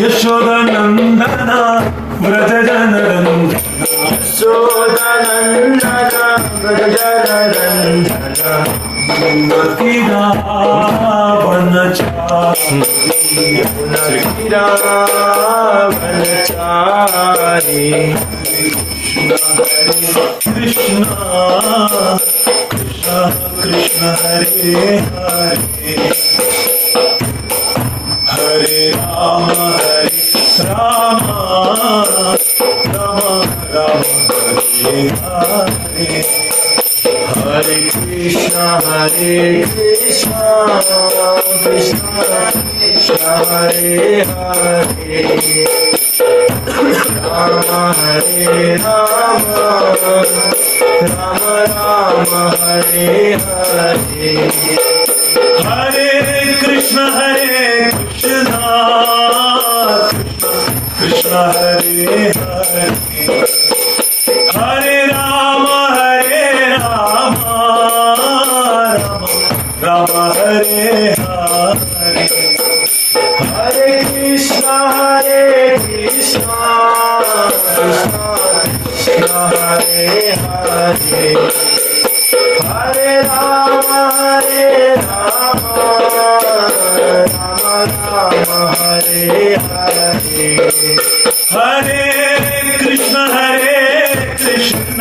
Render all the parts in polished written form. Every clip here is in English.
Yashodanandana Vrajajanarandana Yashodanandana Vrajajanarandana Matira Vanachari Matira Vanachari Krishna Krishna Krishna Hare Hare Hare Rama Rama Rama Rama Hare Hare Hare Krishna Krishna Krishna Hare Hare Rama Hare Rama Rama Rama Hare Hare Hare Krishna Krishna Krishna Hare Hare Hare Rama Rama Rama Hare Hare Hare Krishna Krishna Krishna Hare Hare Hare Rama Rama Rama Hare Hare Hare Krishna Krishna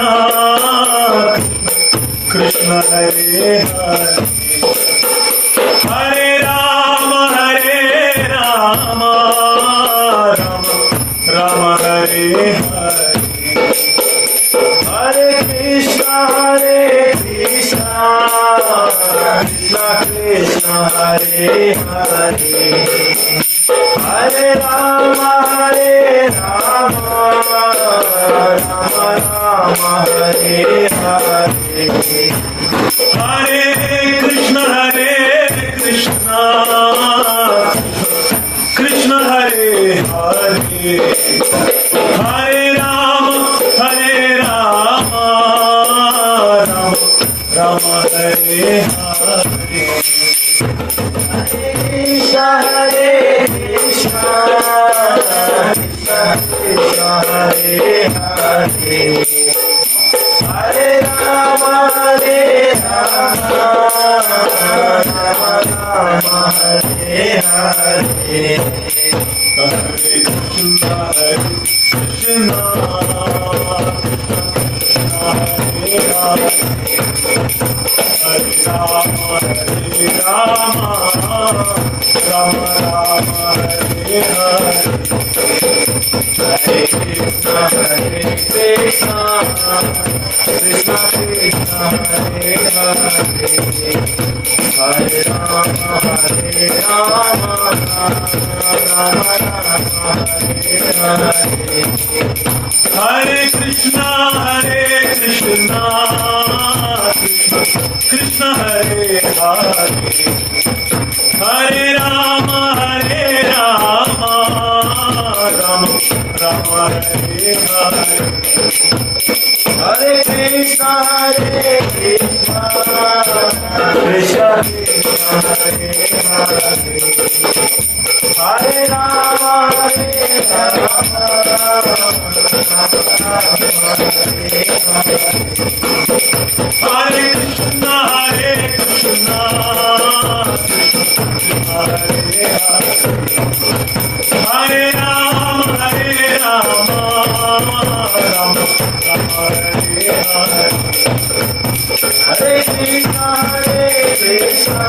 Krishna Hare Hare Hare Rama Rama Rama Hare Hare Hare Krishna Krishna Krishna Hare Hare Hare Rama Rama Rama Hare Hare Hare Krishna Krishna Hare Hare Hare Rama Rama Hare Hare Hare Krishna Krishna Krishna Hare Hare Hare Rama Rama Rama Hare Hare Hare Krishna Krishna Hare Hare Hare Rama Rama Rama Hare Hare Hare Krishna Krishna Krishna Krishna Hare Hare Hare Rama Rama Rama Hare Hare Hare Krishna Krishna Krishna Hare Hare Hare Rama Rama Rama Hare Hare Hare Krishna Krishna Krishna Hare Hare Hare Rama Rama Hare Krishna Krishna Hare Hare Hare Rama Rama Hare Hare Hare Krishna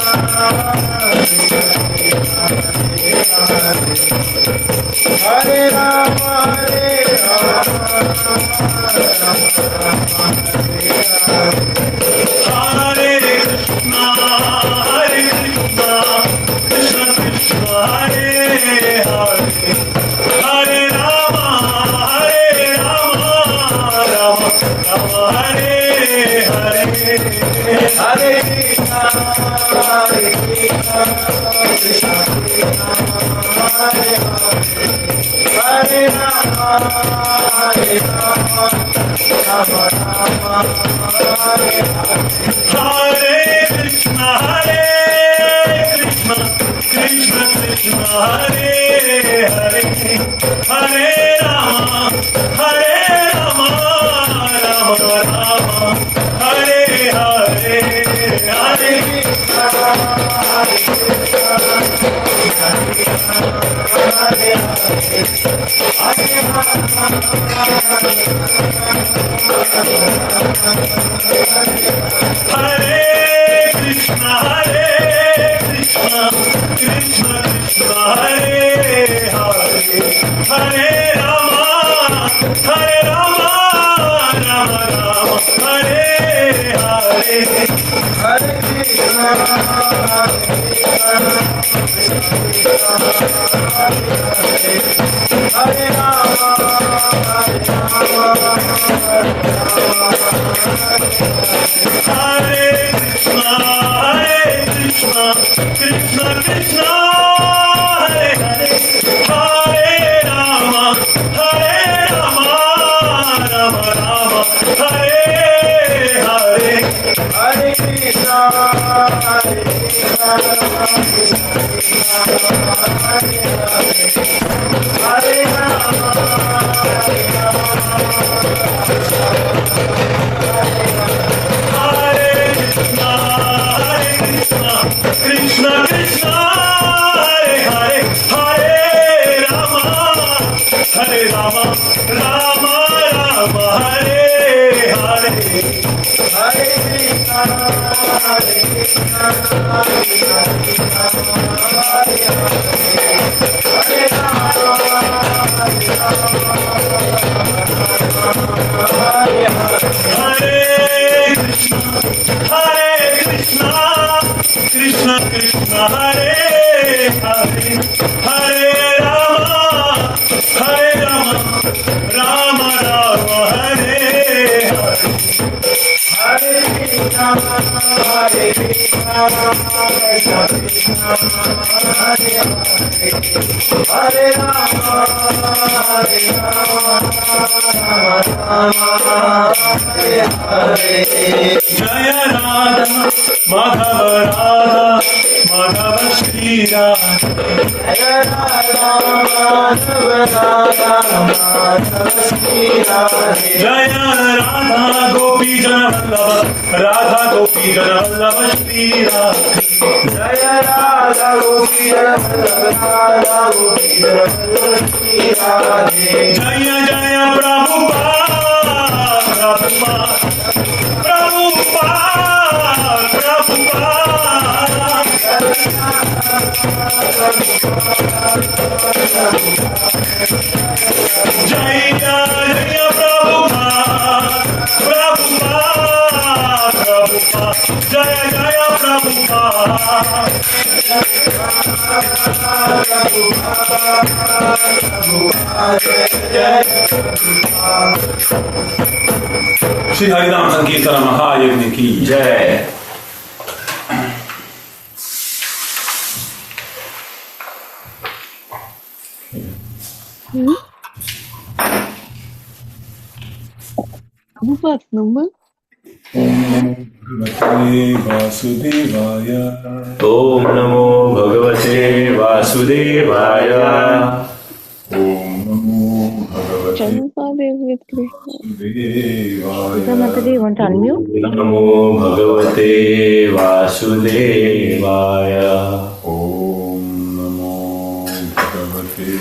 Shri हरिनाम संकीर्तन महायज्ञ की जय। वासुदेवाय। ओम नमो भगवते वासुदेवाय। ओम नमो भगवते नमो भगवते वासुदेवाय। ओम नमो भगवते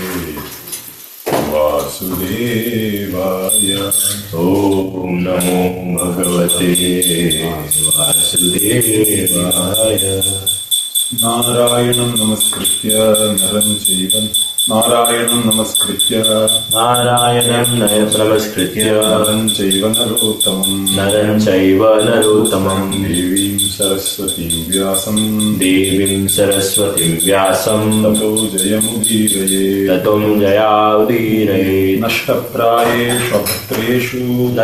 वासुदेवाय। ओम नमो भगवते वासुदेवाय। नारायणं नमस्कृत्य नरं चैव Narayanam namaskritya Naram Chaiva Narottamam Devim Saraswati Vyasam Tato Jayamudiraye Nashtaprayeshu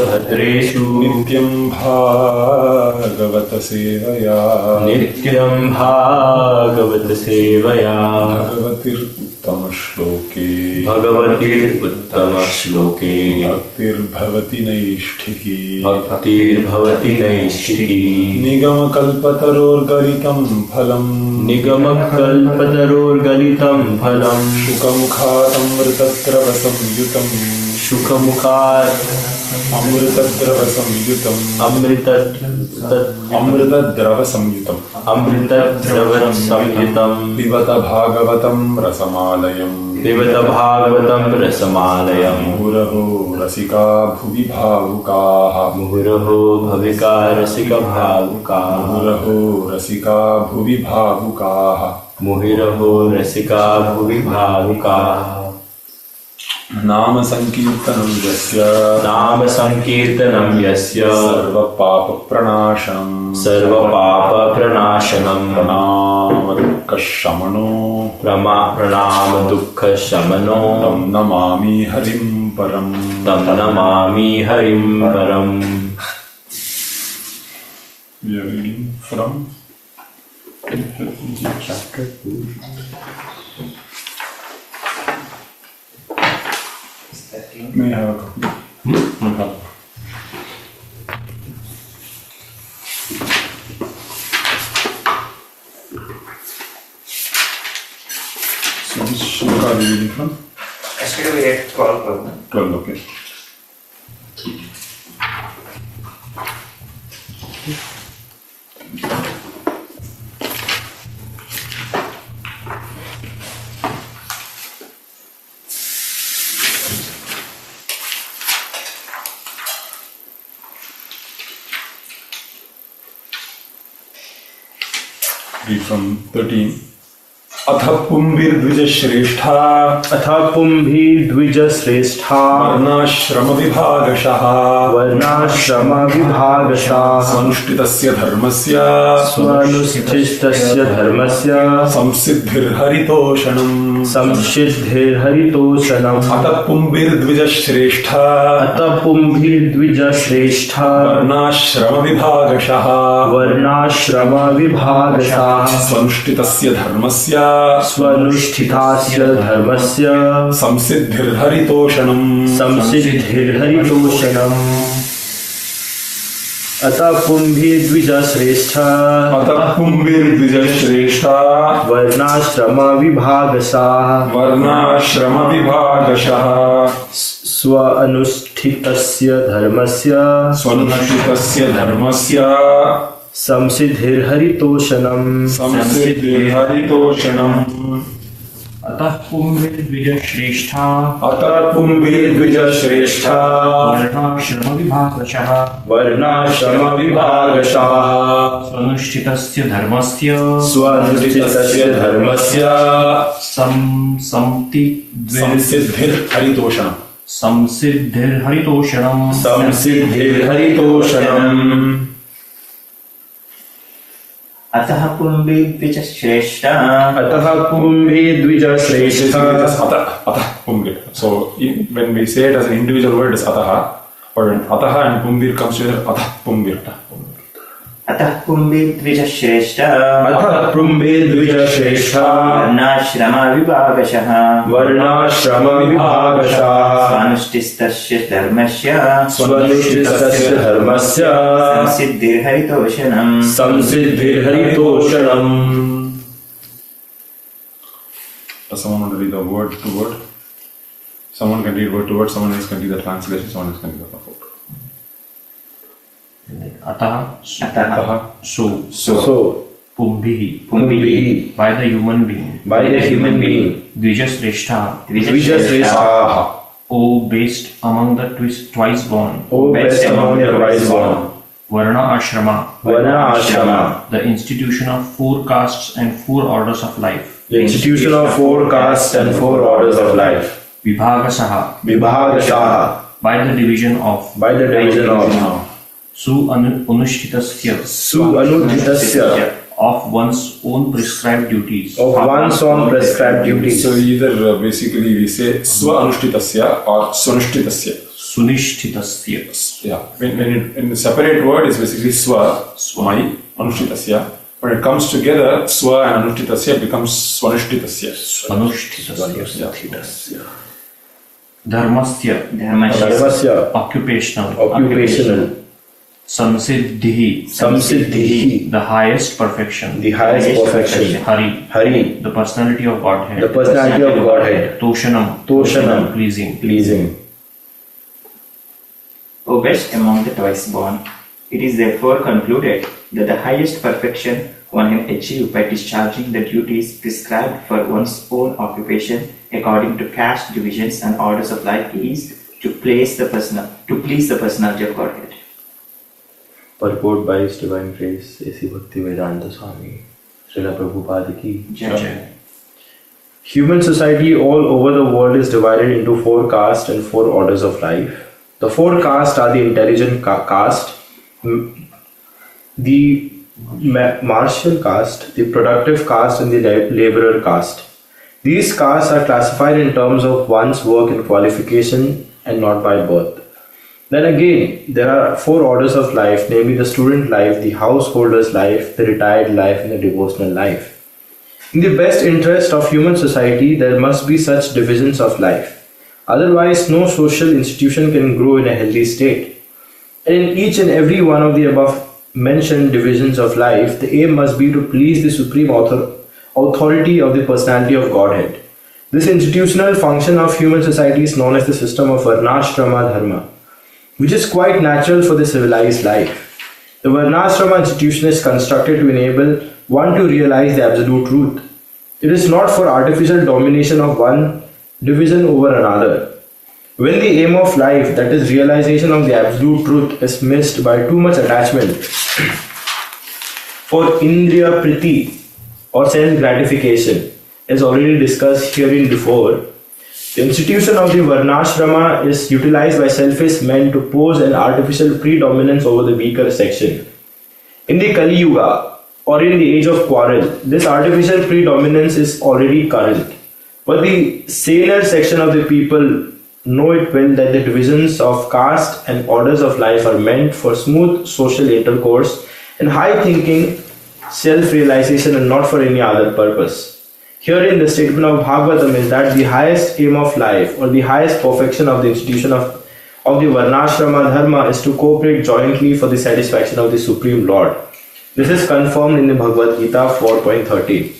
Bhatreshu Nityam Bhagavata Sevaya Bhagavatir Uttama Shloke Bhaktir Bhavati Naishthiki Nigama Kalpataror Galitam Phalam Shukamukhat Amritadrava Samyutam Pivata Bhagavatam Rasamalayam Muhuraho Rasika Bhuvi Bhavukaha Muhiraho Rasika Bhuvi Bhavukaha Nama Sankirtanam Yasya Sarva Papa Pranashanam Pranama Dukkha Shamano Tam Namami Harim Param. We are reading from chapter 2. May I have a copy? So which shloka are we reading from? Yesterday we read 12. 12, okay. Read from 13. Atha Pumbir Dvija Shrestha Varnashrama Vibhagashaha Svanshtitasya Dharmasya Samsiddhir Hari-toṣaṇam Atha Pumbir Dvija Shrestha Varnashrama Vibhagashaha Svanshtitasya Dharmasya Samsiddhir Hari-toṣaṇam Atha Pumbir Dvija Shrestha Varnashrama Vibhagashaha Svanushthitasya Dharmasya Samsiddhir Hari-toṣaṇam Atah Pumbir Dvija Shrestha Varnashrama Vibhagashaha Svanushthitasya Dharmasya Samsiddhir Hari-toṣaṇam Atah Pumbir Dvija Shrestha Atah Pumbir. So when we say it as an individual word, it's Ataha. Or when Ataha and Pumbir comes together, Atah Pumbir. Atah Pumbir Dvija Shrestha Varnashrama Vibhagashaha Svanushthitasya Dharmasya Samsiddhir Hari-toṣaṇam Does someone want to read the word to word? Someone can read word to word, someone else can read the translation, someone else can read the purport. Ataha So Pumbhi by the human being Dvija Shrestha O based among the twice born O best among the twice born Varna ashrama, the institution of 4 castes and 4 orders of life. The institution of 4 castes and 4 orders of life. Vibhagashaha, by the division of Su-anushthitasya, of one's own prescribed duties. So either basically we say swa-anushtitasya or sunishtitasya. Sunishtitasya. Yeah. When in the separate word is basically swa, my, anushtitasya. When it comes together, swa and anushtitasya becomes swanishtitasya. Swanishtitasya. Dharmasya, occupational. Samsiddhi, the highest perfection. Hari, the personality of Godhead. Toṣaṇam, pleasing. O best among the twice born, it is therefore concluded that the highest perfection one can achieve by discharging the duties prescribed for one's own occupation according to caste divisions and orders of life is to please the personality of Godhead. Purport by His Divine Grace, A.C. Bhaktivedanta Swami, Srila Prabhupada ki Jai. Human society all over the world is divided into 4 castes and 4 orders of life. The 4 castes are the intelligent caste, the martial caste, the productive caste, and the laborer caste. These castes are classified in terms of one's work and qualification and not by birth. Then again, there are 4 orders of life, namely the student life, the householder's life, the retired life, and the devotional life. In the best interest of human society, there must be such divisions of life. Otherwise, no social institution can grow in a healthy state. And in each and every one of the above mentioned divisions of life, the aim must be to please the supreme authority of the personality of Godhead. This institutional function of human society is known as the system of varnashrama dharma, which is quite natural for the civilized life. The varnashrama institution is constructed to enable one to realize the absolute truth. It is not for artificial domination of one division over another. When the aim of life, that is realization of the absolute truth, is missed by too much attachment for indriya priti or sense gratification, as already discussed herein before, the institution of the varnashrama is utilized by selfish men to pose an artificial predominance over the weaker section. In the Kali Yuga, or in the age of quarrel, this artificial predominance is already current. But the saner section of the people know it well that the divisions of caste and orders of life are meant for smooth social intercourse and high thinking, self-realization, and not for any other purpose. Herein the statement of Bhagavatam is that the highest aim of life or the highest perfection of the institution of the varnashrama dharma is to cooperate jointly for the satisfaction of the Supreme Lord. This is confirmed in the Bhagavad-gita 4.13.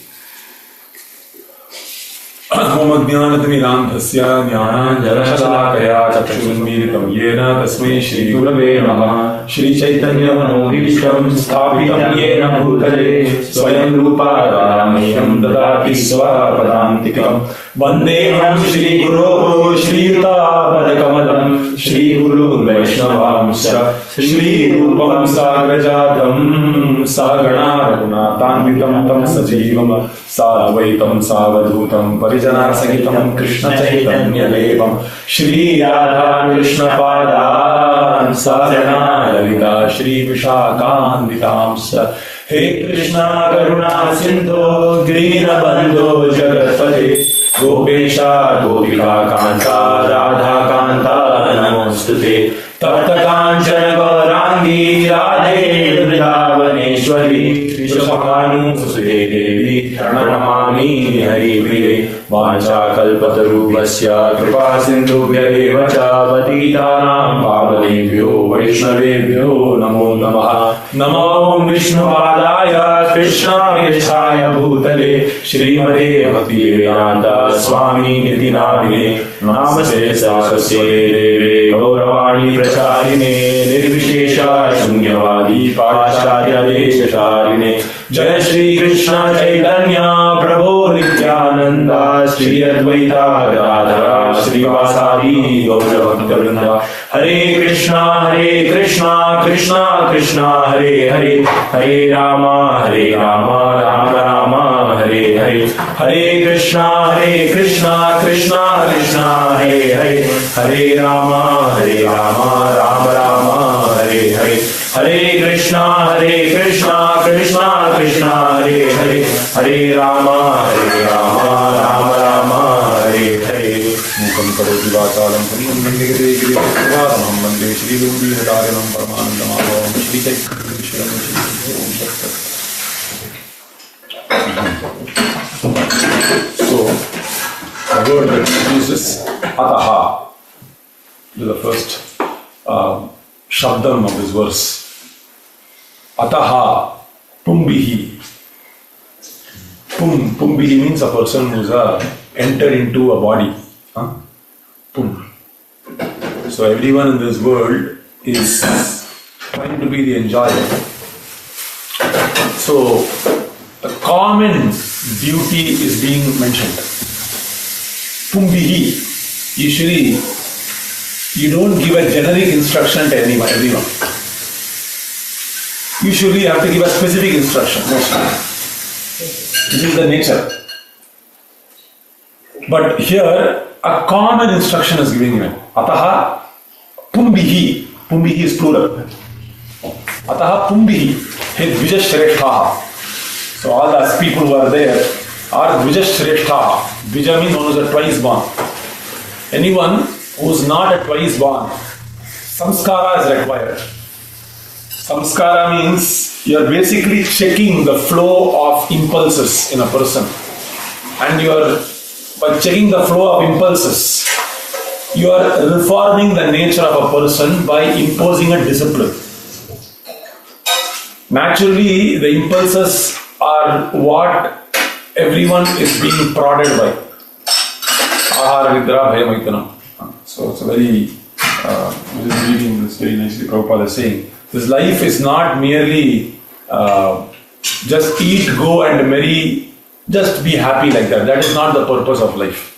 Om Jnanatmirandhasya Jnananjalashalaakaya Chakshurunmilitam Yena Tasmai Shri Gurave Namaha. Shri Chaitanya Manohishtam Sthapitam Yena Bhutale Swayam Rupa Ramyam Dadati Swapadantikam Vandeham Shri Guru Shri Yuta Padakamalam Shri Guru Vaishnavamsya Shri Rupam Sagrajatam Sagana Raghunatanvitam Tam Sajivam Savaitam Savadhutam Parijana Sahitam Krishna Chaitanya Devam Shri Radha Krishna Padan Sajana Lalita Shri Vishakandhitamsa He Krishna Karuna Sindhu Dina Bandhu Jagatpate Gopesha Gopika Kanta Radha Kanta Namostute Tapta Kanchana Gaurangi Radhe Vrindavaneshwari Vishakanu Sute Devi Pranamami Hari Priye Vancha Kalpatarubhasya Kripa Sindhubhya Eva Cha Patitanam Pavanebhyo Vaishnavebhyo Namo Namaha Namo Vishnupadaya Krishna Yeshaya Bhutale Shrimate Bhaktivedanta Swami Niti Namine Namaste Saraswate Deve Gauravani Pracharine Nirvishesha Shunyavadi Pacharya Deshasharine Jai Shri Krishna Chaitanya Prabhu Nityananda Nityananda Shri Advaita Gadadhara Srivasadi Gaurabhakta Hare Krishna Krishna Krishna Hare Hare Hare Rama Rama Rama Hare Hare Hare Krishna Krishna Krishna Hare Hare Hare Rama Rama Rama Hare Hare Hare Krishna Krishna Krishna Hare Hare Hare Rama Rama Rama Hare Hare Mukam karoti vachalam pariyam nandegate girivardhanam Aham vande Shri Guru Hadaranam Paramanandamavam Shri Chaitanya Shri Om Shat. So, the word that uses ataha is the first shabdam of this verse. Ataha pumbihi. Pumbihi means a person who's entered into a body. Pum. So everyone in this world is trying to be the enjoyer. So the common duty is being mentioned. Pumbihi. Usually you don't give a generic instruction to everyone. Usually you have to give a specific instruction. This is the nature. But here a common instruction is given. Ataha pumbihi. Pumbihi is plural. Ataha pumbihi. He Dvija Shreshthaha. So all the people who are there are Dvija Shreshthaha. Dvija means one who is twice born. Anyone who is not a twice born, samskara is required. Samskara means you are basically checking the flow of impulses in a person. And by checking the flow of impulses, you are reforming the nature of a person by imposing a discipline. Naturally, the impulses are what everyone is being prodded by. Ahara Vidra Bhayamaitanam. So it's a very, reading this very nicely, Prabhupada is saying, this life is not merely just eat, go and marry, just be happy like that. That is not the purpose of life.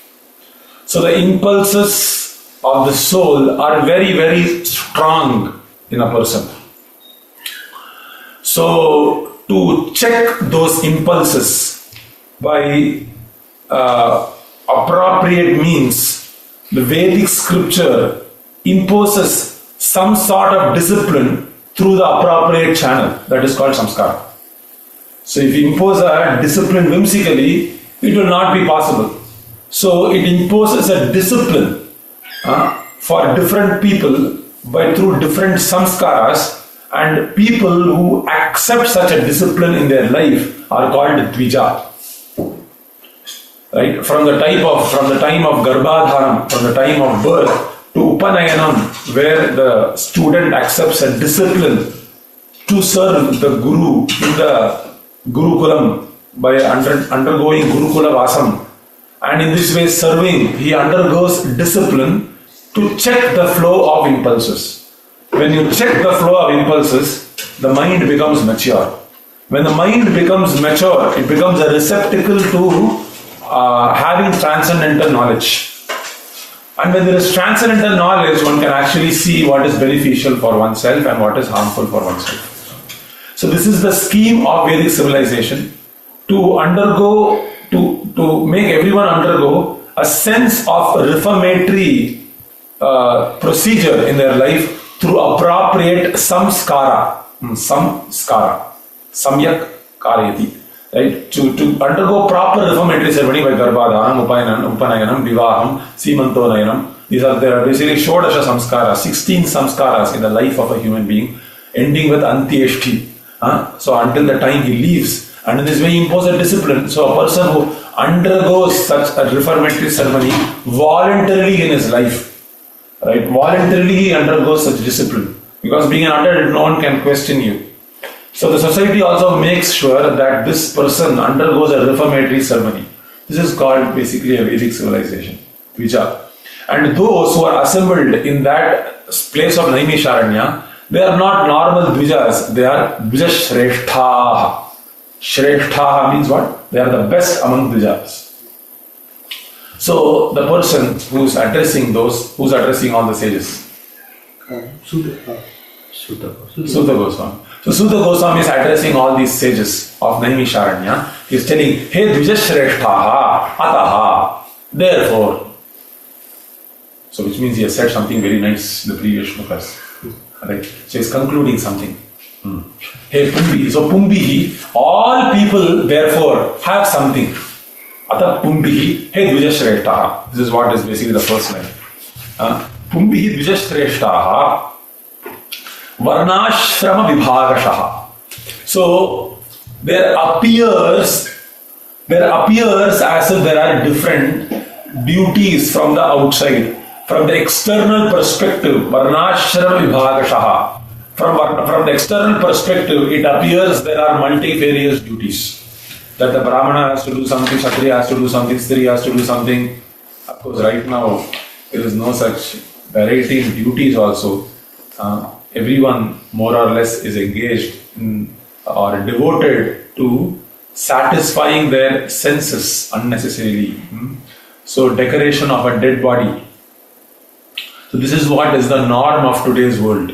So the impulses of the soul are very, very strong in a person. So to check those impulses by appropriate means, the Vedic scripture imposes some sort of discipline through the appropriate channel, that is called samskara. So if you impose a discipline whimsically, it will not be possible. So it imposes a discipline for different people through different samskaras, and people who accept such a discipline in their life are called Dvija. Right? From the time of Garbhadharam, from the time of birth, to Upanayanam, where the student accepts a discipline to serve the Guru in the Gurukulam by undergoing Gurukula Vasam. And in this way serving, he undergoes discipline to check the flow of impulses. When you check the flow of impulses, the mind becomes mature. When the mind becomes mature, it becomes a receptacle to having transcendental knowledge. And when there is transcendental knowledge, one can actually see what is beneficial for oneself and what is harmful for oneself. So this is the scheme of Vedic civilization, to make everyone undergo a sense of reformatory procedure in their life through appropriate samskara, samyak karayati. Right? To undergo proper reformatory ceremony by Garbhadhanam, Upanayanam, Vivaham, Simantonayanam. There are basically Shodasha samskaras, 16 samskaras in the life of a human being, ending with Antyeshti. So until the time he leaves, and in this way he imposes a discipline. So a person who undergoes such a reformatory ceremony voluntarily in his life, right? Voluntarily he undergoes such discipline. Because being an adult, no one can question you. So the society also makes sure that this person undergoes a reformatory ceremony. This is called basically a Vedic civilization, Dvija. And those who are assembled in that place of Naimisharanya, they are not normal Dvijas, they are Dvija Shreshthaha. Shreshthaha means what? They are the best among Dvijas. So the person who's addressing all the sages? Suta Goswami. So Suta Goswami is addressing all these sages of Naimisharanya. He is telling, Hey Dvija-shreshtaha ataha, therefore. So which means he has said something very nice in the previous shlokas. Right? So he is concluding something. Hey Pumbi. So Pumbihi, all people therefore have something. Ata Pumbihi, Hey Dvija-shreshtaha. This is what is basically the first line. Pumbihi Dvija-shreshtaha Varnashrama Vibhagashaha. So there appears as if there are different duties from the outside. From the external perspective, Varnashrama Vibhagashaha. From the external perspective, it appears there are multifarious duties. That the Brahmana has to do something, Kshatriya has to do something, Stri has to do something. Of course, right now, there is no such variety in duties also. Everyone more or less is engaged in, or devoted to satisfying their senses unnecessarily. So decoration of a dead body. So this is what is the norm of today's world,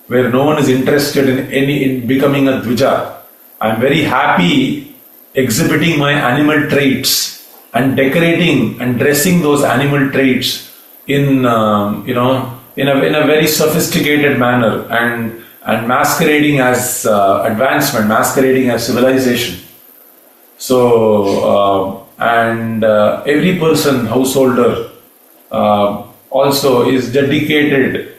where no one is interested in becoming a Dvija. I am very happy exhibiting my animal traits and decorating and dressing those animal traits in in a very sophisticated manner and masquerading as advancement, masquerading as civilization. So, every person, householder, also is dedicated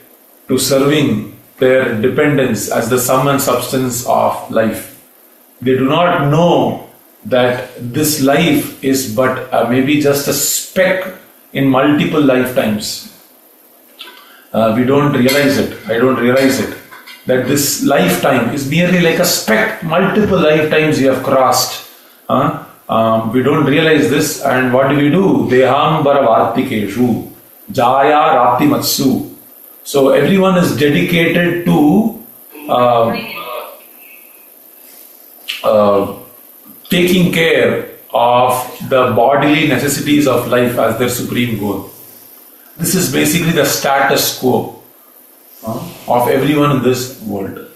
to serving their dependents as the sum and substance of life. They do not know that this life is but maybe just a speck in multiple lifetimes. We don't realize it. I don't realize it. That this lifetime is merely like a speck. Multiple lifetimes you have crossed. We don't realize this, and what do? Dehambara vartikeshu jaya rapti matsu. So everyone is dedicated to taking care of the bodily necessities of life as their supreme goal. This is basically the status quo of everyone in this world.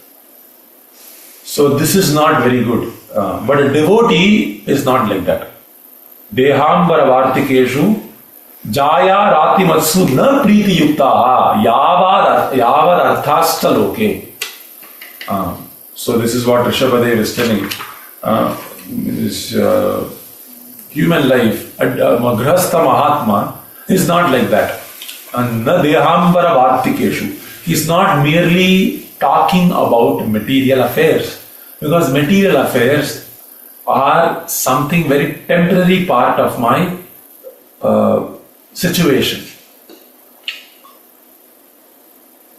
So this is not very good. But a devotee is not like that. Dehambara vartikeshu jaya rati matsu na priti yuktaha yavar arthasta loke. So this is what Rishabhadev is telling. This human life, Grihastha Mahatma is not like that. And na dehambara vartikeshu. He is not merely talking about material affairs, because material affairs are something very temporary part of my situation.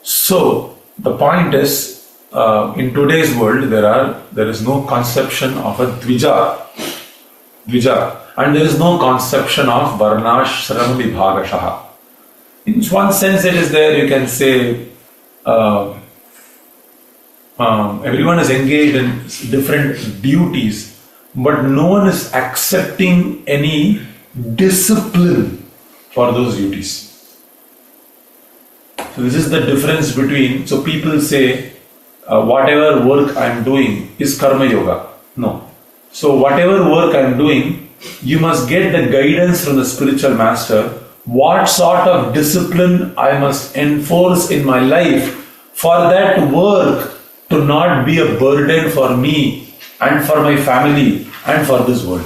So the point is, in today's world there is no conception of a Dvija, and there is no conception of Varnashrama Vibhagashaha. In one sense it is there, you can say everyone is engaged in different duties, but no one is accepting any discipline for those duties. So this is the difference between, so people say whatever work I am doing is karma yoga. No. So whatever work I am doing, you must get the guidance from the spiritual master, what sort of discipline I must enforce in my life for that work to not be a burden for me and for my family and for this world.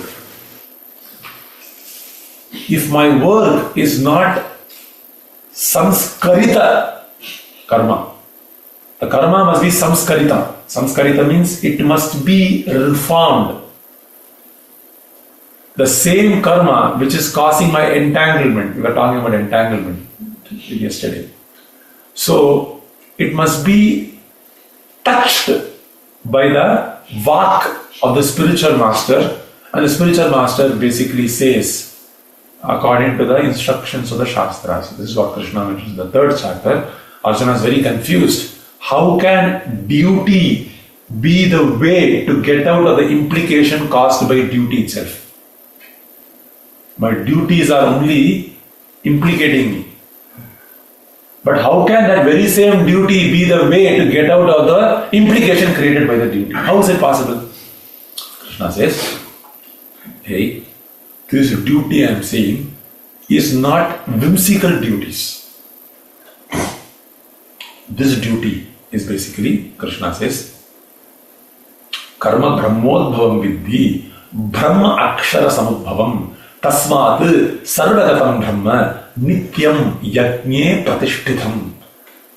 If my work is not samskarita karma, the karma must be samskarita. Samskarita means it must be reformed. The same karma which is causing my entanglement, we were talking about entanglement yesterday. So it must be touched by the vak of the spiritual master, and the spiritual master basically says, according to the instructions of the Shastras. This is what Krishna mentions in the 3rd chapter. Arjuna is very confused. How can duty be the way to get out of the implication caused by duty itself? My duties are only implicating me. But how can that very same duty be the way to get out of the implication created by the duty? How is it possible? Krishna says, hey, this duty I am saying is not whimsical duties. This duty is basically, Krishna says, karma brahmodbhavam vidhi brahma akshara samudbhavam tasmat sarvagatam brahma nityam yajne pratishthitam.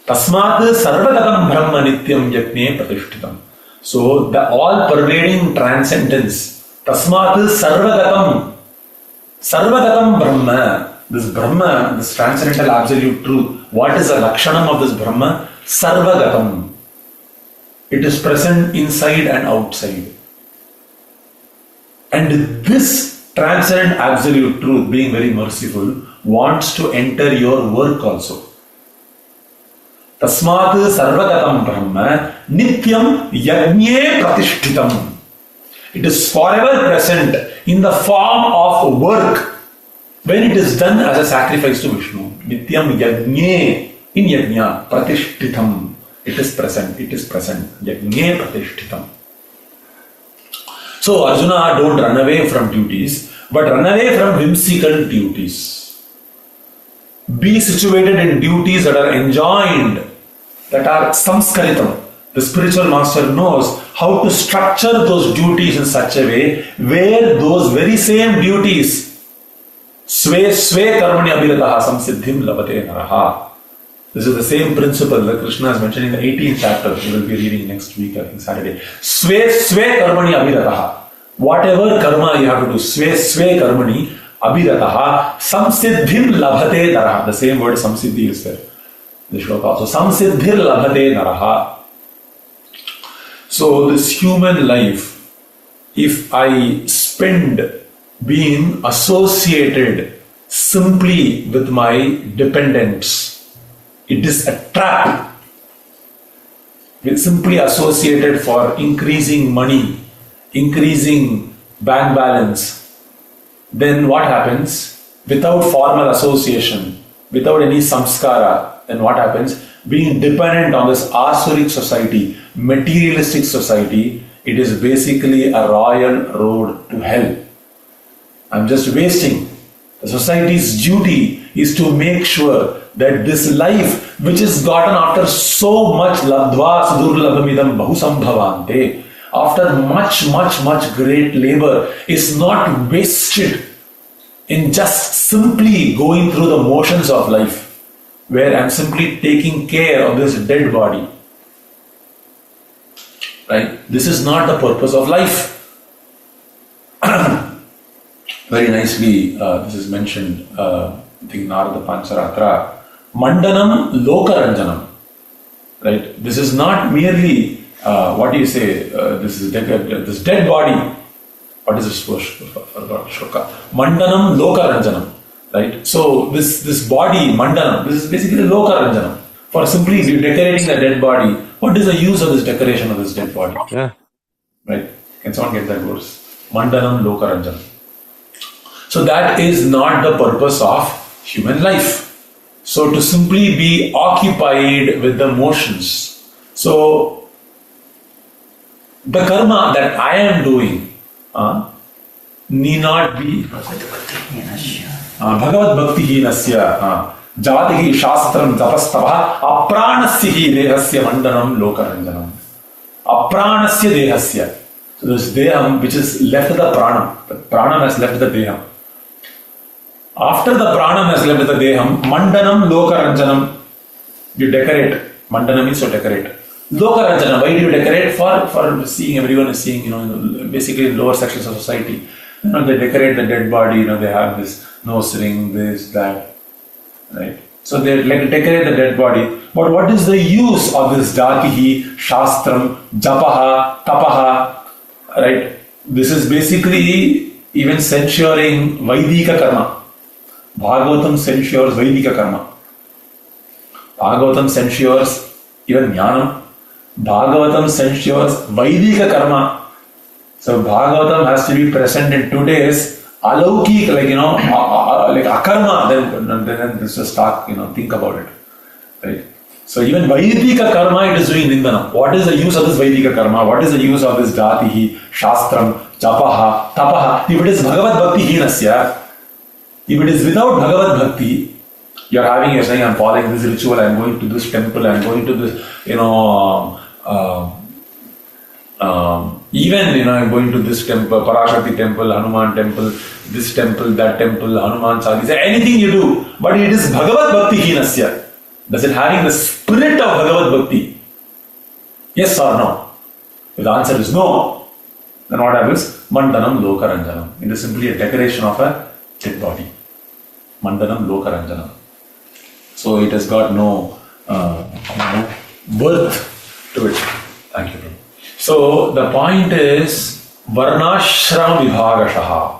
Tasmat sarvagatam brahma nityam yajne pratishthitam. So the all-pervading transcendence, tasmat sarvagatam brahma, this Brahma, this transcendental absolute truth, what is the lakshanam of this Brahma? Sarvagatam. It is present inside and outside. And this transcendent absolute truth, being very merciful, wants to enter your work also. Tasmat sarvagatam Brahma nityam yajne pratishthitam. It is forever present in the form of work when it is done as a sacrifice to Vishnu. Nityam yajne, in yajna, pratishthitam. It is present, yajne pratishthitam. So Arjuna, don't run away from duties, but run away from whimsical duties. Be situated in duties that are enjoined, that are samskaritam. The spiritual master knows how to structure those duties in such a way where those very same duties, sve karmani abhirataha samsiddhim labate naraha. This is the same principle that Krishna is mentioning in the 18th chapter. We will be reading next week, I think Saturday. Sve karmani abhirataha. Whatever karma you have to do, sve karmani abhirataha samsiddhim labate naraha. The same word samsiddhi is there. The shloka also. Samsiddhir labate naraha. So this human life, if I spend being associated simply with my dependents, it is a trap. It's simply associated for increasing money, increasing bank balance. Then what happens? Without formal association, without any samskara, then what happens? Being dependent on this asuric society, materialistic society, it is basically a royal road to hell. I'm just wasting. The society's duty is to make sure that this life, which is gotten after so much labdva sudurlabhamidam bahusambhavante, after much great labor, is not wasted in just simply going through the motions of life, where I'm simply taking care of this dead body. Right? This is not the purpose of life. Very nicely, this is mentioned, I think Narada Pancharatra, Mandanam Lokaranjanam. Right? This is not merely, this dead body. What is this word? Shloka. Mandanam Lokaranjanam. Right? So this body, Mandanam, this is basically Lokaranjanam. For simply decorating the dead body. What is the use of this decoration of this dead body? Yeah. Right? Can someone get that verse? Mandanam Lokaranjanam. So that is not the purpose of human life. So to simply be occupied with the motions. So the karma that I am doing need not be Bhagavad-bhakti nasya jatihi shastram tapastava apranasya dehasya mandanam lokaranjanam. Apranasya dehasya. So this deham which is left the pranam. The pranam has left the deham. After the pranam has left the deham, mandanam lokaranjanam. You decorate. Mandana means to decorate. Lokaranjanam. Why do you decorate? For seeing, everyone is seeing, basically in lower sections of society. They decorate the dead body, they have this nose ring, this, that. Right? So they decorate the dead body. But what is the use of this Jatihi, Shastram, Japaha, Tapaha? Right? This is basically even censuring Vaidika karma. Bhagavatam censures Vaidika karma. Bhagavatam censures even Jnanam. Bhagavatam censures Vaidika karma. So Bhagavatam has to be present in today's alaukik, like like akarma, then let's just start, think about it, right? So even Vaidika karma it is doing nindana. What is the use of this Vaidika karma? What is the use of this jatihi, shastram, japaha, tapaha? If it is Bhagavad Bhakti hinasya, if it is without Bhagavad Bhakti, you're saying, I'm following this ritual, I'm going to this temple, I'm going to this, even, I'm going to this temple, Parashakti temple, Hanuman temple, this temple, that temple, Hanuman Challisa, anything you do, but it is Bhagavad Bhakti hinasya. Does it having the spirit of Bhagavad Bhakti? Yes or no? If the answer is no, then what happens? Mandanam lokaranjanam. It is simply a decoration of a dead body. Mandanam lokaranjanam. So it has got no worth to it. Thank you. So the point is Varnashram Vibhagashaha.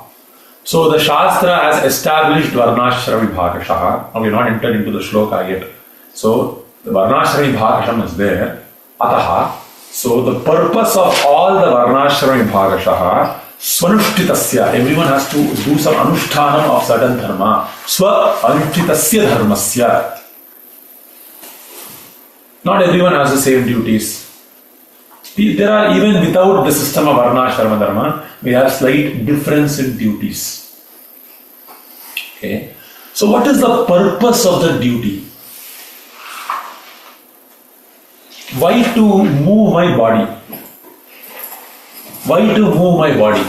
So the Shastra has established Varnashram Vibhagashaha. Now we have not entered into the shloka yet. So the Varnashram Vibhagasham is there. Ataha. So the purpose of all the Varnashram Vibhagashaha, Swanushthitasya, everyone has to do some anushtanam of certain dharma. Swa anushtitasya dharmasya. Not everyone has the same duties. There are, even without the system of Varna, Sharma, Dharma, we have slight difference in duties. Okay. So what is the purpose of the duty? Why to move my body? Why to move my body?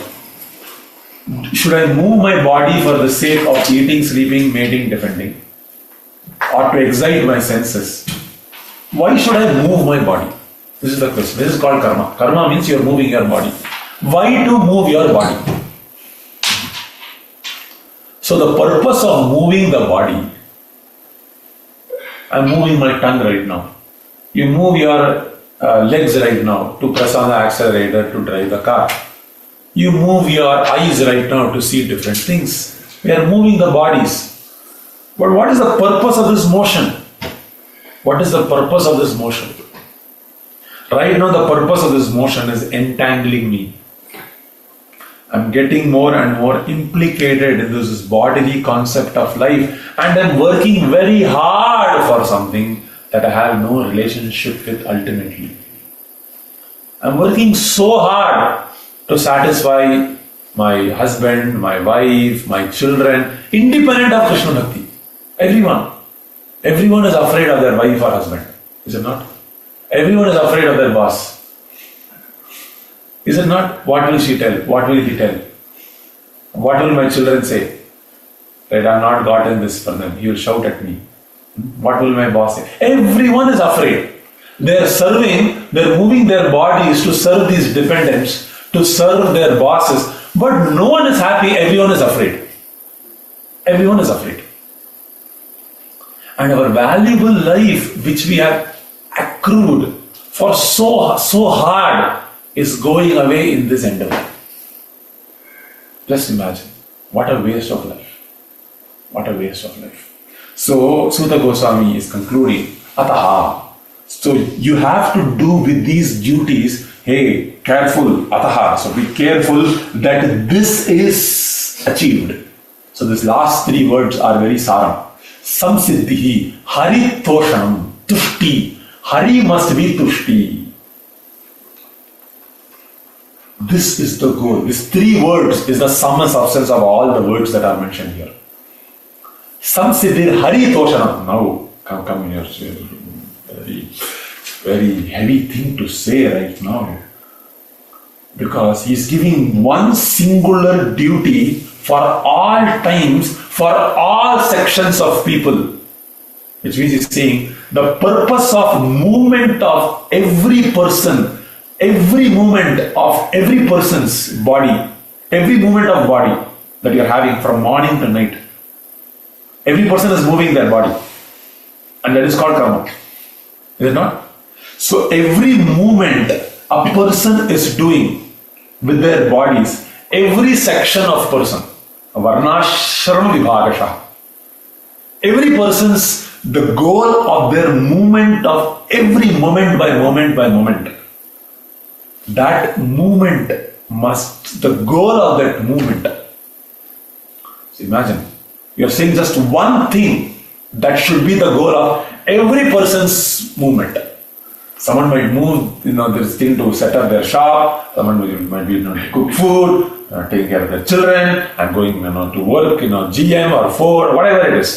Should I move my body for the sake of eating, sleeping, mating, defending? Or to excite my senses? Why should I move my body? This is the question. This is called karma. Karma means you are moving your body. Why to move your body? So the purpose of moving the body, I am moving my tongue right now. You move your legs right now to press on the accelerator to drive the car. You move your eyes right now to see different things. We are moving the bodies. But what is the purpose of this motion? What is the purpose of this motion? Right now the purpose of this motion is entangling me. I'm getting more and more implicated in this bodily concept of life, and I'm working very hard for something that I have no relationship with ultimately. I'm working so hard to satisfy my husband, my wife, my children, independent of Krishna Bhakti. Everyone is afraid of their wife or husband, is it not? Everyone is afraid of their boss. Is it not? What will she tell? What will he tell? What will my children say? That I have not gotten this for them. He will shout at me. What will my boss say? Everyone is afraid. They are serving, they are moving their bodies to serve these dependents, to serve their bosses, but no one is happy, everyone is afraid. Everyone is afraid. And our valuable life, which we have accrued for so hard, is going away in this endeavor. Just imagine, what a waste of life. What a waste of life. So Sutta Goswami is concluding, Ataha. So you have to do with these duties, hey, careful, Ataha. So be careful that this is achieved. So these last three words are very saram. Samsiddhi, Hari-toṣaṇam, tushti. Hari must be tushti. This is the goal. These three words is the sum and substance of all the words that are mentioned here. Samsiddhi, Hari-toṣaṇam. Now, come here. Very heavy thing to say right now. Because he is giving one singular duty for all times, for all sections of people. Which means he's saying the purpose of movement of every person, every movement of every person's body, every movement of body that you're having from morning to night. Every person is moving their body. And that is called karma. Is it not? So every movement a person is doing with their bodies, every section of person, Varnashram Vibhagasha, every person's, the goal of their movement of every moment by moment by moment, that movement must, the goal of that movement Imagine, you're saying just one thing that should be the goal of every person's movement. Someone might move, this thing to set up their shop. Someone might be to cook food, taking care of their children, and going to work, GM or Ford, whatever it is.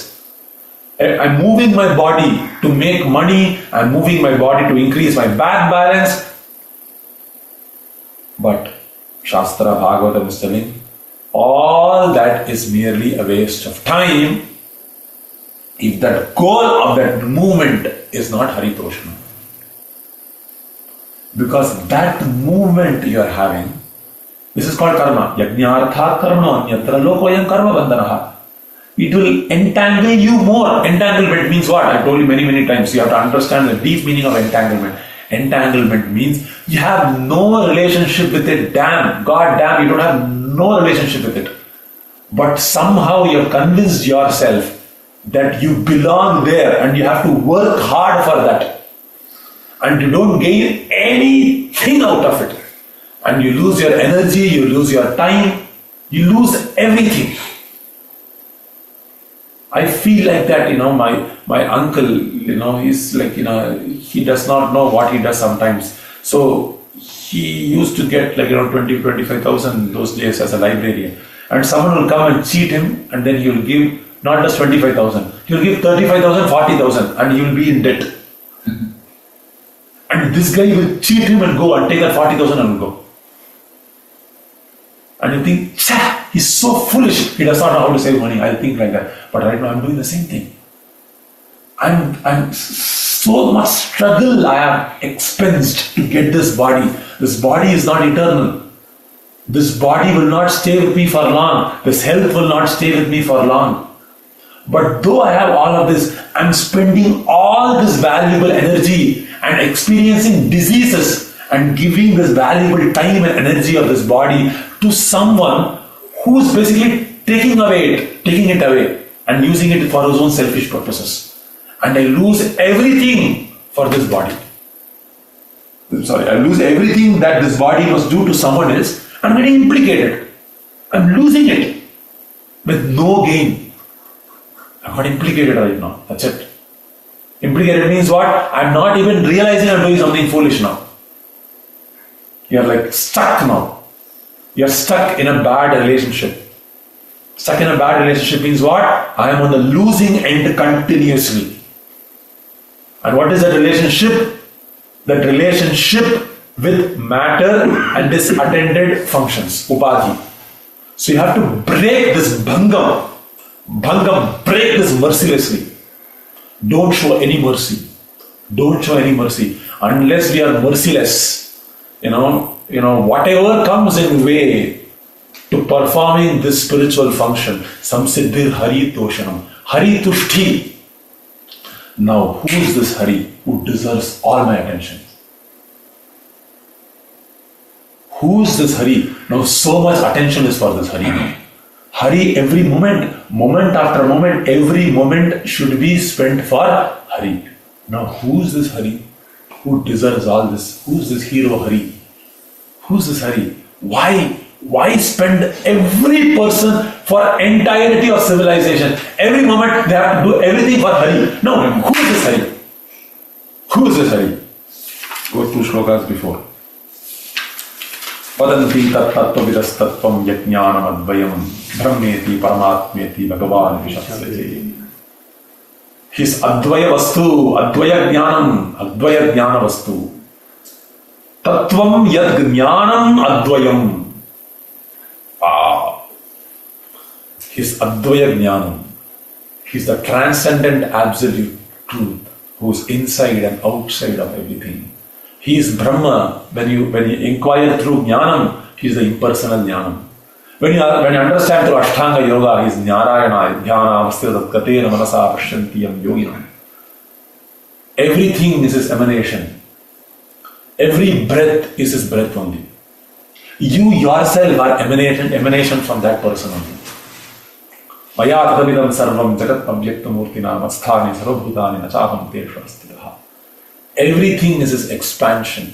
I'm moving my body to make money. I'm moving my body to increase my bank balance. But Shastra Bhagavatam is telling, all that is merely a waste of time if that goal of that movement is not Hari-toṣaṇam. Because that movement you are having, this is called karma. Yajñārthat karma anyatra lokoyam karma bandhanaha. It will entangle you more. Entanglement means what? I've told you many times. You have to understand the deep meaning of entanglement. Entanglement means you have no relationship with it. Damn, God damn, you don't have no relationship with it. But somehow you have convinced yourself that you belong there and you have to work hard for that. And you don't gain anything out of it. And you lose your energy, you lose your time, you lose everything. I feel like that, my uncle, he's like, he does not know what he does sometimes. So he used to get 20,000-25,000 those days as a librarian. And someone will come and cheat him, and then he will give not just 25,000, he will give 35,000, 40,000, and he will be in debt. Mm-hmm. And this guy will cheat him and go and take that 40,000 and will go. And you think, he's so foolish, he does not know how to save money. I think like that. But right now I'm doing the same thing. I'm so much struggle I have expensed to get this body. This body is not eternal. This body will not stay with me for long. This health will not stay with me for long. But though I have all of this, I'm spending all this valuable energy and experiencing diseases and giving this valuable time and energy of this body to someone who's basically taking it away and using it for his own selfish purposes. And I lose everything for this body. I lose everything that this body must do to someone else. I'm getting implicated. I'm losing it with no gain. I got implicated right now. That's it. Implicated means what? I'm not even realizing I'm doing something foolish now. You're stuck now. You're stuck in a bad relationship. Stuck in a bad relationship means what? I am on the losing end continuously. And what is that relationship? That relationship with matter and its attended functions, upadhi. So you have to break this bhangam. Bhangam, break this mercilessly. Don't show any mercy. Don't show any mercy. Unless we are merciless, whatever comes in way to performing this spiritual function, Samsiddhi Hari-toṣaṇam. Hari-tuṣṭhi. Now, who is this Hari who deserves all my attention? Who is this Hari? Now, so much attention is for this Hari. Hari, every moment after moment, every moment should be spent for Hari. Now, who is this Hari who deserves all this? Who is this hero Hari? Who is this Hari? Why spend every person for entirety of civilization? Every moment they have to do everything for Hari. No, who is this Hari? Who is this Hari? Go 2 shlokas before. Vadanti tattva vidastatvam yajñānam advayam brahmeti paramatmeti bhagavan vishatsati. His advaya vastu, advaya jnana vastu. Tattvam yad jnanam advayam. His advaya jnanam. He's the transcendent absolute truth who's inside and outside of everything. He is Brahma. When you inquire through jnanam, he is the impersonal jnanam. When you understand through Ashtanga Yoga, he is Narayana, Dhyana, Avasthitatgatena Manasa Pashyantiyam Yoginam. Everything is his emanation. Every breath is his breath only. You yourself are emanation from that person only. Maya tadamidam sarvam jagat abhyaktamurtina masthani sarvabhutani nachaham teshu astitaha. Everything is his expansion.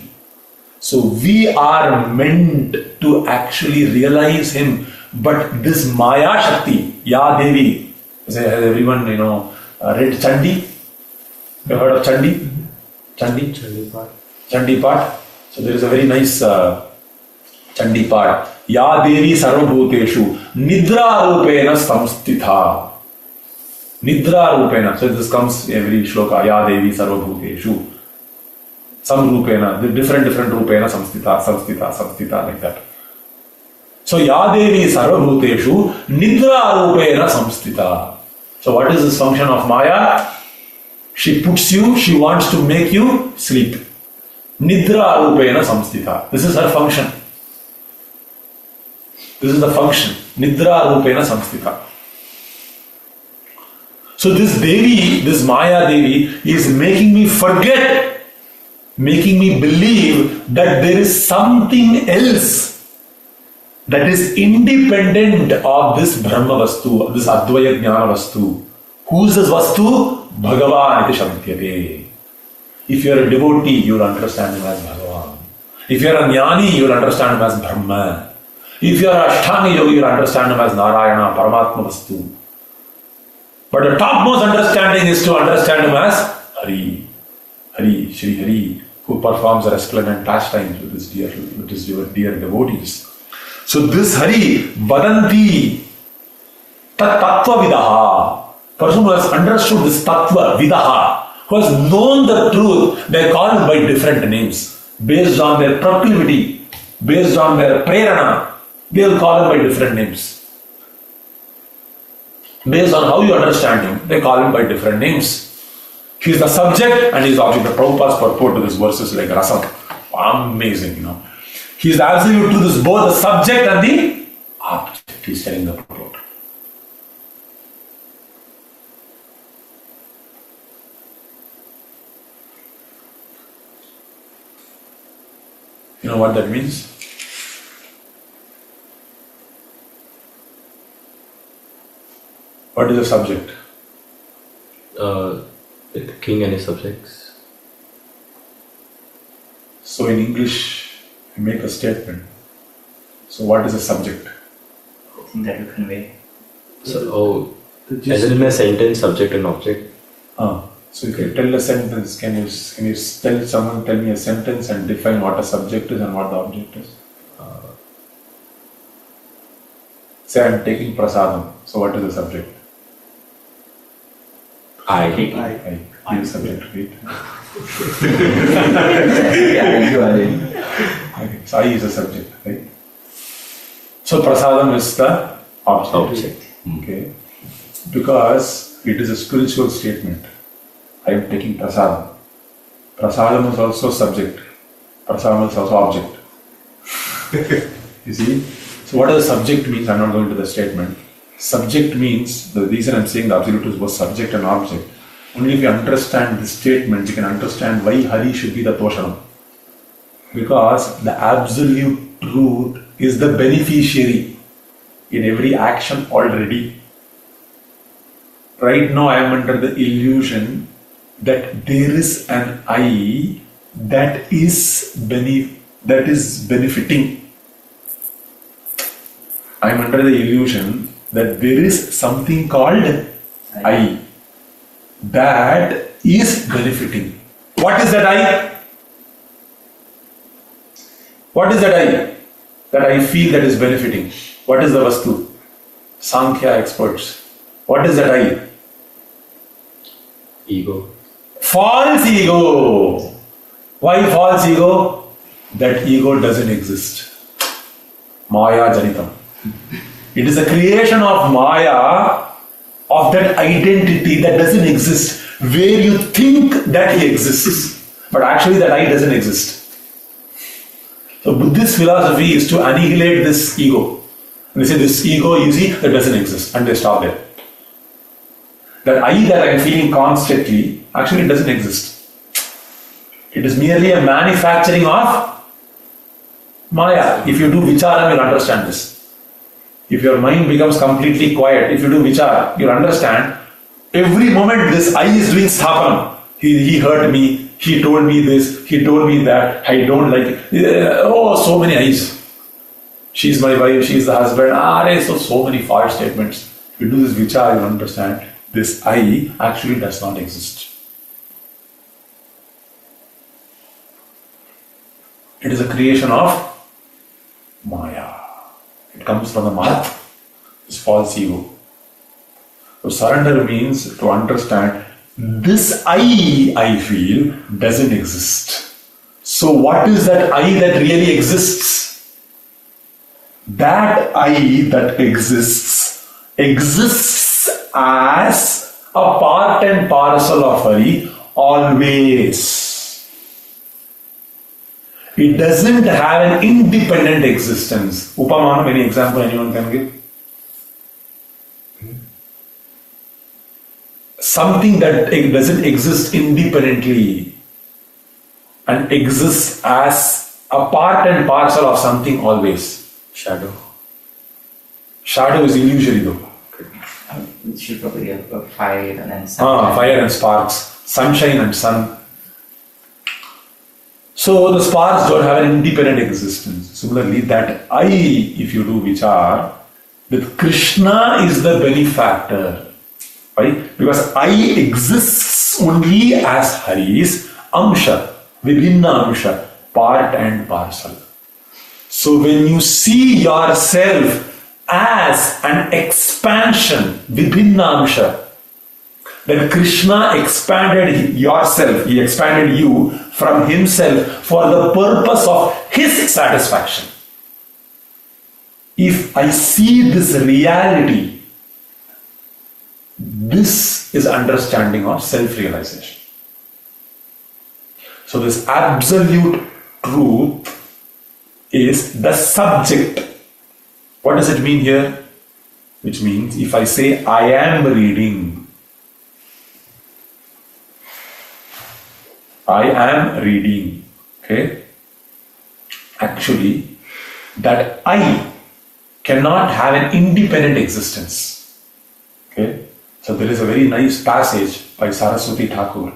So we are meant to actually realize him But this Maya Shakti, Ya Devi, has everyone read Chandi? You heard of Chandi? Chandi Part. So there is a very nice Chandi Part. Ya Devi Sarvabhuteshu Nidra Rupena Samstitha. Nidra Rupena. So this comes every shloka. Ya Devi Sarvabhuteshu. Some Rupena, the different Rupena Samstitha, like that. So Ya Devi Sarvabhuteshu Nidra Rupena Samstitha. So what is this function of Maya? She puts you, she wants to make you sleep. Nidra Rupena Samstitha. This is her function. This is the function. Nidra Rupena Samstitha. So this Devi, this Maya Devi is making me forget, making me believe that there is something else that is independent of this Brahma Vastu, this Advaya Jnana Vastu. Who is this Vastu? Bhagavan iti shabdyate. If you are a devotee, you will understand him as Bhagavan. If you are a jnani, you will understand him as Brahma. If you are Ashtanga yogi, you will understand him as Narayana, Paramatma Vastu. But the topmost understanding is to understand him as Hari, Shri Hari, who performs resplendent pastimes with his dear devotees. So this Hari, Vadanti, Tat Tattva Vidaha, person who has understood this Tattva Vidaha, who has known the truth, they are called by different names. Based on their proclivity, based on their prerana, they will call him by different names. Based on how you understand him, they call him by different names. He is the subject and he is the object. The Prabhupada's purport to this verse is like rasam. Amazing, He is absolute to this, both the subject and the object. He is telling the purport. You know what that means? What is the subject? The king and his subjects. So in English, you make a statement. So what is the subject? I think that will convey. So, as in a sentence, subject and object. So if you tell a sentence, can you tell me a sentence and define what a subject is and what the object is? Say I am taking prasadam. So what is the subject? I. You subject, right? You are in. Okay. So I is a subject, right? So prasadam is the object. Okay. Because it is a spiritual statement. I am taking prasadam. Prasadam is also subject. Prasadam is also object. You see? So what does subject means? I am not going to the statement. Subject means, the reason I am saying the absolute is both subject and object. Only if you understand this statement, you can understand why Hari should be the Toṣaṇam. Because the absolute truth is the beneficiary in every action already. Right now I am under the illusion that there is an I that is benefiting. I am under the illusion that there is something called I that is benefiting. What is that I? What is that I? That I feel that is benefiting. What is the Vastu? Sankhya experts. What is that I? Ego. False ego. Why false ego? That ego doesn't exist. Maya Janitam. It is a creation of Maya, of that identity that doesn't exist, where you think that he exists, but actually that I doesn't exist. So Buddhist philosophy is to annihilate this ego. And they say this ego, you see, that doesn't exist, and they stop there. That I that I am feeling constantly, actually it doesn't exist. It is merely a manufacturing of Maya. If you do vichara, you'll understand this. If your mind becomes completely quiet, if you do vichara, you'll understand every moment this I is doing sthapanam. He hurt me, he told me this, he told me that, I don't like it. Oh, so many I's. she's my wife, she's the husband. So many false statements. If you do this vichar, you understand this I actually does not exist. It is a creation of Maya. It comes from the mouth, this false ego. So surrender means to understand this I feel doesn't exist. So what is that I that really exists? That I that exists as a part and parcel of Hari always. It doesn't have an independent existence. Upamanam, any example anyone can give? Something that doesn't exist independently and exists as a part and parcel of something always. Shadow. Shadow is illusory though. It should probably have a fire and then sunshine. Fire and sparks, sunshine and sun. So the sparks don't have an independent existence. Similarly, that I, if you do vichar, that Krishna is the benefactor. Right? Because I exists only as Hari's Amsha, Vibhinna Amsha, part and parcel. So when you see yourself as an expansion, Vibhinna Amsha, that Krishna expanded yourself, he expanded you from himself for the purpose of his satisfaction. If I see this reality, this is understanding of self-realization. So this absolute truth is the subject. What does it mean here? Which means if I say I am reading, okay? Actually, that I cannot have an independent existence. Okay? So there is a very nice passage by Saraswati Thakur.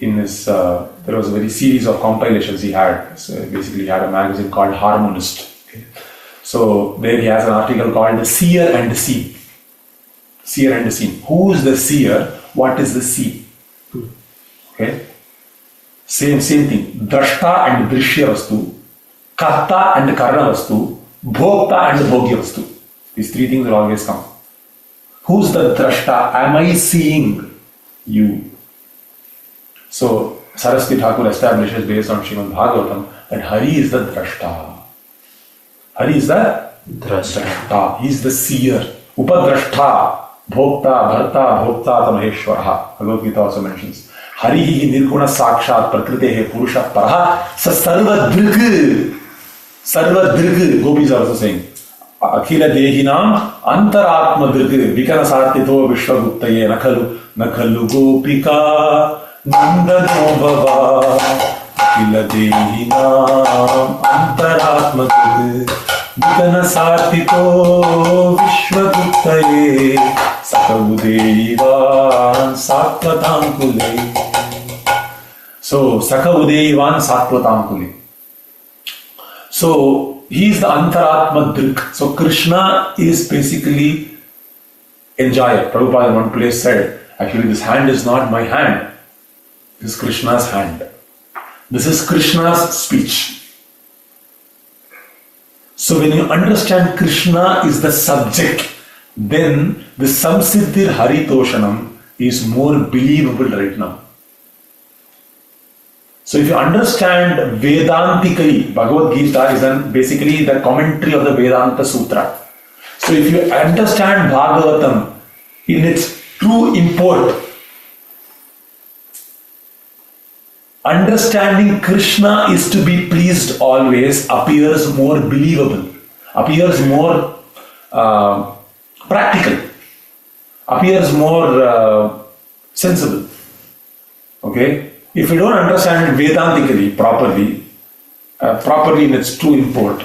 In his, there was a very series of compilations he had. So basically he had a magazine called Harmonist. Okay? So there he has an article called The Seer and the Seen. Seer and the Seen. Who is the seer? What is the seen? Okay? Same thing. Drashta and Drishya Vastu, Karta and Karna Vastu, Bhokta and Bhogya Vastu. These three things will always come. Who's the drashta? Am I seeing you? So Saraswati Thakur establishes based on Srimad Bhagavatam that Hari is the drashta. Hari is the drashta. He is the seer. Upadrashta, Bhokta, Bharta, Bhokta, Maheshwaraha. Bhagavad-gita also mentions. Hari nirguna sakshat prakritehe purusha paraha sa sarva dhrg. Sarva dhrg. Gopis are also saying. Akhila dehinam antaratma dhrg vikana sartito vishwaguptaye nakhalu gopika nandano bhava. Akhila dehinam antaratma dhrg vikana sartito vishwaguptaye sakaudevan satvatam kule. So sakaudevan satvatam kule. So he is the Antaratma Drik. So Krishna is basically enjoyer. Prabhupada in one place said, actually this hand is not my hand. This is Krishna's hand. This is Krishna's speech. So when you understand Krishna is the subject, then the Samsiddhi Hari-toṣaṇam is more believable right now. So if you understand Vedantically, Bhagavad-gita is basically the commentary of the Vedanta Sutra. So if you understand Bhagavatam in its true import, understanding Krishna is to be pleased always appears more believable, appears more practical, appears more sensible. Okay? If you don't understand Vedantically properly in its true import,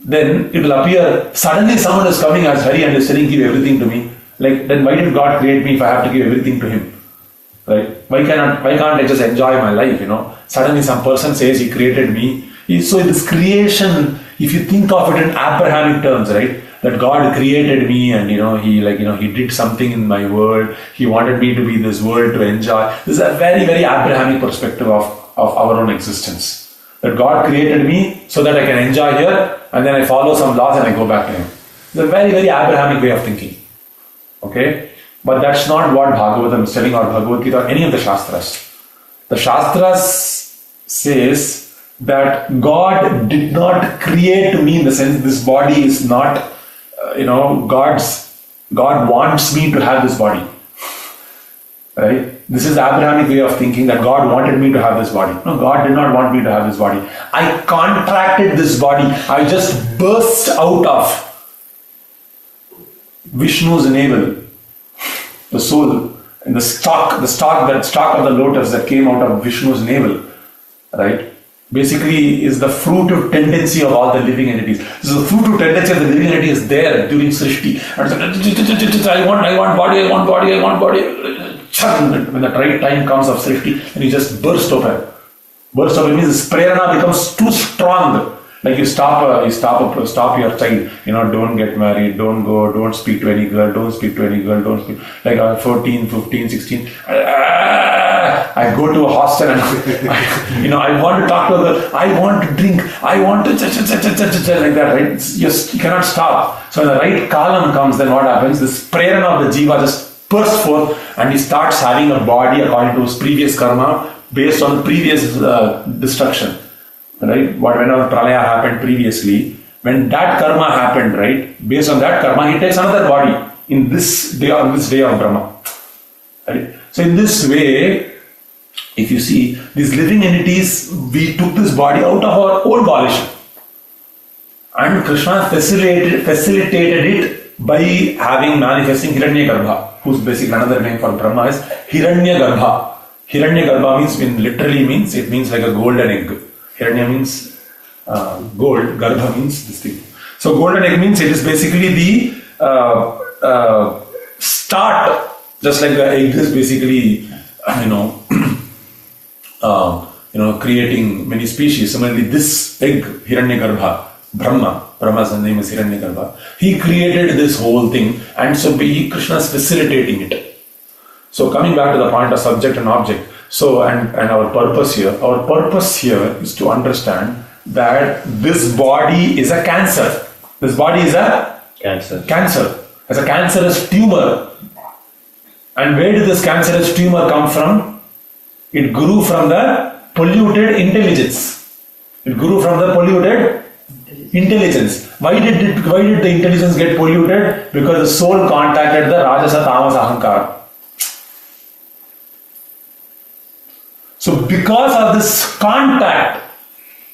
then it will appear suddenly someone is coming as Hari and is saying, give everything to me. Like, then why did God create me if I have to give everything to Him? Right? Why can't I just enjoy my life, Suddenly some person says He created me. So this creation if you think of it in Abrahamic terms, right? That God created me and he did something in my world. He wanted me to be in this world to enjoy. This is a very, very Abrahamic perspective of our own existence. That God created me so that I can enjoy here and then I follow some laws and I go back to Him. It's a very, very Abrahamic way of thinking. Okay? But that's not what Bhagavatam is telling or Bhagavad-gita or any of the Shastras. The Shastras says that God did not create me in the sense this body is not, God wants me to have this body. Right? This is the Abrahamic way of thinking that God wanted me to have this body. No, God did not want me to have this body. I contracted this body. I just burst out of Vishnu's navel. The soul, and the stalk of the lotus that came out of Vishnu's navel, right? Basically is the fruitive tendency of all the living entities. So the fruitive tendency of the living entity is there during Srishti. I want body. When the right time comes of Srishti, and you just burst open. Burst open means this prerana becomes too strong. Like you stop your child, don't get married, don't speak to any girl, don't speak. Like 14, 15, 16. I go to a hostel and I want to talk to a girl, I want to drink, I want to like that, right? You cannot stop. So when the right kalam comes, then what happens? This prerana of the jiva just bursts forth and he starts having a body according to his previous karma based on the previous destruction. Right? Whenever pralaya happened previously, when that karma happened, right? Based on that karma, he takes another body in this day of Brahma. Right? So in this way, if you see these living entities, we took this body out of our own volition, and Krishna facilitated it by manifesting Hiranyagarbha, whose basically another name for Brahma is Hiranyagarbha. Hiranyagarbha means like a golden egg. Hiranya means gold, Garbha means this thing. So golden egg means it is basically the start, just like the egg is basically creating many species. Similarly, this egg, Hiranyagarbha, Brahma's name is Hiranyagarbha. He created this whole thing, and so Krishna is facilitating it. So coming back to the point of subject and object. So, and our purpose here is to understand that this body is a cancer. This body is a cancer. As a cancerous tumor. And where did this cancerous tumor come from? It grew from the polluted intelligence. Why did the intelligence get polluted? Because the soul contacted the Rajasa Tamas Ahankara. So because of this contact,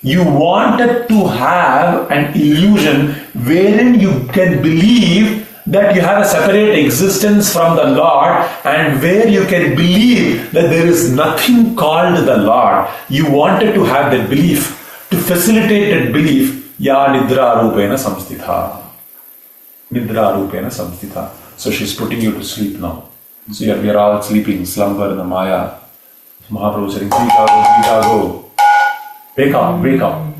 you wanted to have an illusion wherein you can believe that you have a separate existence from the Lord, and where you can believe that there is nothing called the Lord. You wanted to have that belief. To facilitate that belief, ya nidra rupena samstitha. So she's putting you to sleep now. So we are all sleeping, slumber in the Maya. Mahaprabhu saying, Dvija, go. Wake up.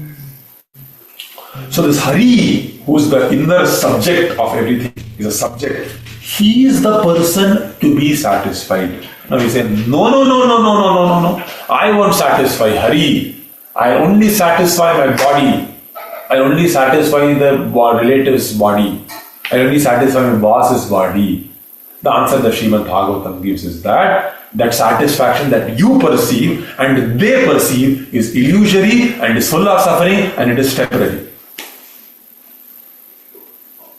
So this Hari, who is the inner subject of everything, is a subject. He is the person to be satisfied. Now we say, no. I won't satisfy Hari. I only satisfy my body. I only satisfy the relative's body. I only satisfy my boss's body. The answer that Srimad Bhagavatam gives is that satisfaction that you perceive and they perceive is illusory and is full of suffering and it is temporary.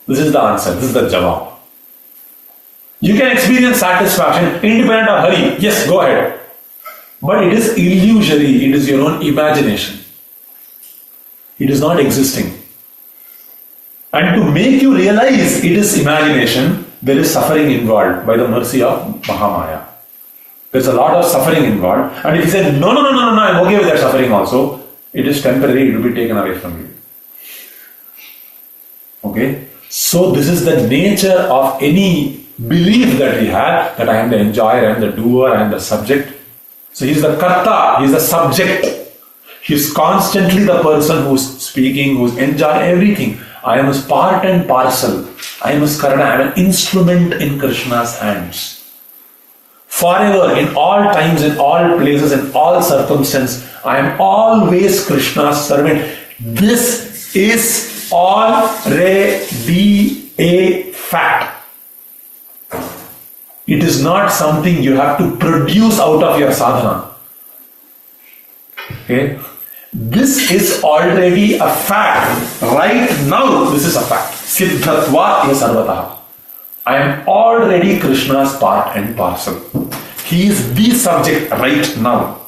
This is the answer. This is the jawab. You can experience satisfaction independent of Hari. Yes, go ahead. But it is illusory. It is your own imagination. It is not existing. And to make you realize it is imagination, there is suffering involved by the mercy of Mahamaya. There's a lot of suffering involved. And if you say, no, I'm okay with that suffering also, it is temporary, it will be taken away from you. Okay? So this is the nature of any belief that we have, that I am the enjoyer, I am the doer, I am the subject. So he is the karta, he is the subject. He's constantly the person who's speaking, who's enjoying everything. I am his part and parcel. I am his Karana. I am an instrument in Krishna's hands. Forever, in all times, in all places, in all circumstances, I am always Krishna's servant. This is already a fact. It is not something you have to produce out of your sadhana. Okay? This is already a fact. Right now, this is a fact. Siddhatva is sarvataha. I am already Krishna's part and parcel. He is the subject right now.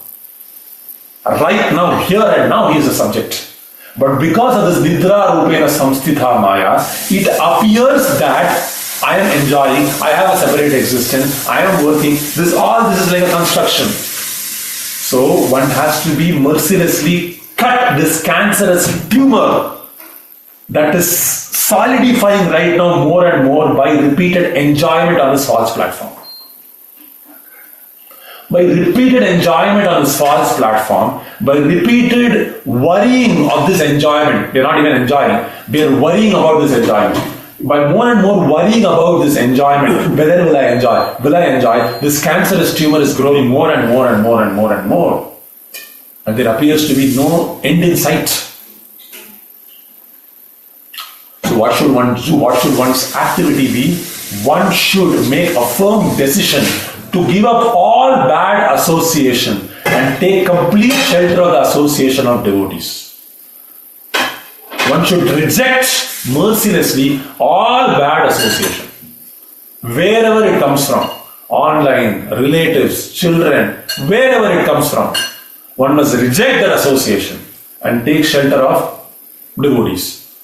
Right now, here and now, he is the subject. But because of this nidra rupena samstitha maya, it appears that I am enjoying, I have a separate existence, I am working. This is like a construction. So one has to be mercilessly cut this cancerous tumor that is solidifying right now more and more by repeated enjoyment on this false platform. By repeated enjoyment on this false platform, by repeated worrying of this enjoyment, we are not even enjoying, we are worrying about this enjoyment. By more and more worrying about this enjoyment, whether will I enjoy? Will I enjoy? This cancerous tumor is growing more and more and more and more and more. And there appears to be no end in sight. So what should one do? What should one's activity be? One should make a firm decision to give up all bad association and take complete shelter of the association of devotees. One should reject mercilessly all bad association, wherever it comes from, online, relatives, children, wherever it comes from. One must reject that association and take shelter of devotees.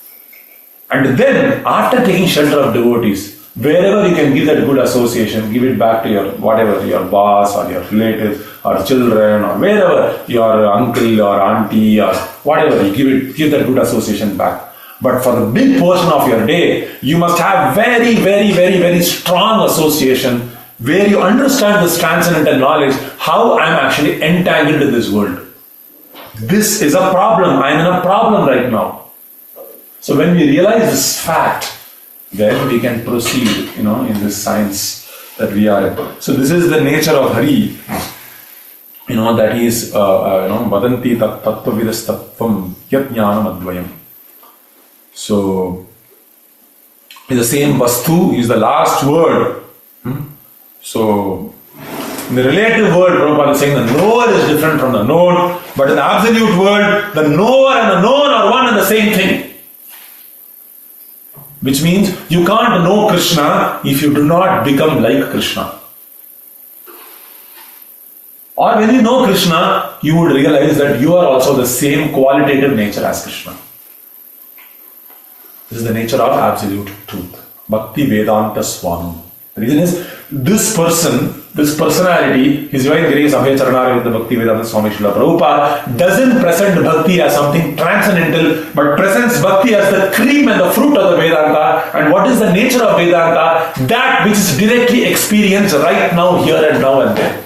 And then, after taking shelter of devotees, wherever you can give that good association, give it back to your whatever, your boss or your relative or children or wherever, your uncle or auntie or whatever, you give that good association back. But for the big portion of your day, you must have very, very, very, very strong association where you understand this transcendental knowledge, how I am actually entangled in this world. This is a problem. I am in a problem right now. So when we realize this fact, then we can proceed, in this science that we are in. So this is the nature of Hari. That he is, vadanti tattvavidas tattvam yat jnanam advayam. So, in the same vastu is the last word. So, in the relative world, Prabhupada is saying the knower is different from the known, but in the absolute world, the knower and the known are one and the same thing. Which means you can't know Krishna if you do not become like Krishna. Or when you know Krishna, you would realize that you are also the same qualitative nature as Krishna. This is the nature of absolute truth. Bhakti Vedanta Swami. The reason is, this personality, His Divine Grace, Abhay Charanara with Bhakti Vedanta Swami Srila Prabhupada, doesn't present Bhakti as something transcendental, but presents Bhakti as the cream and the fruit of the Vedanta. And what is the nature of Vedanta? That which is directly experienced right now, here and now and then.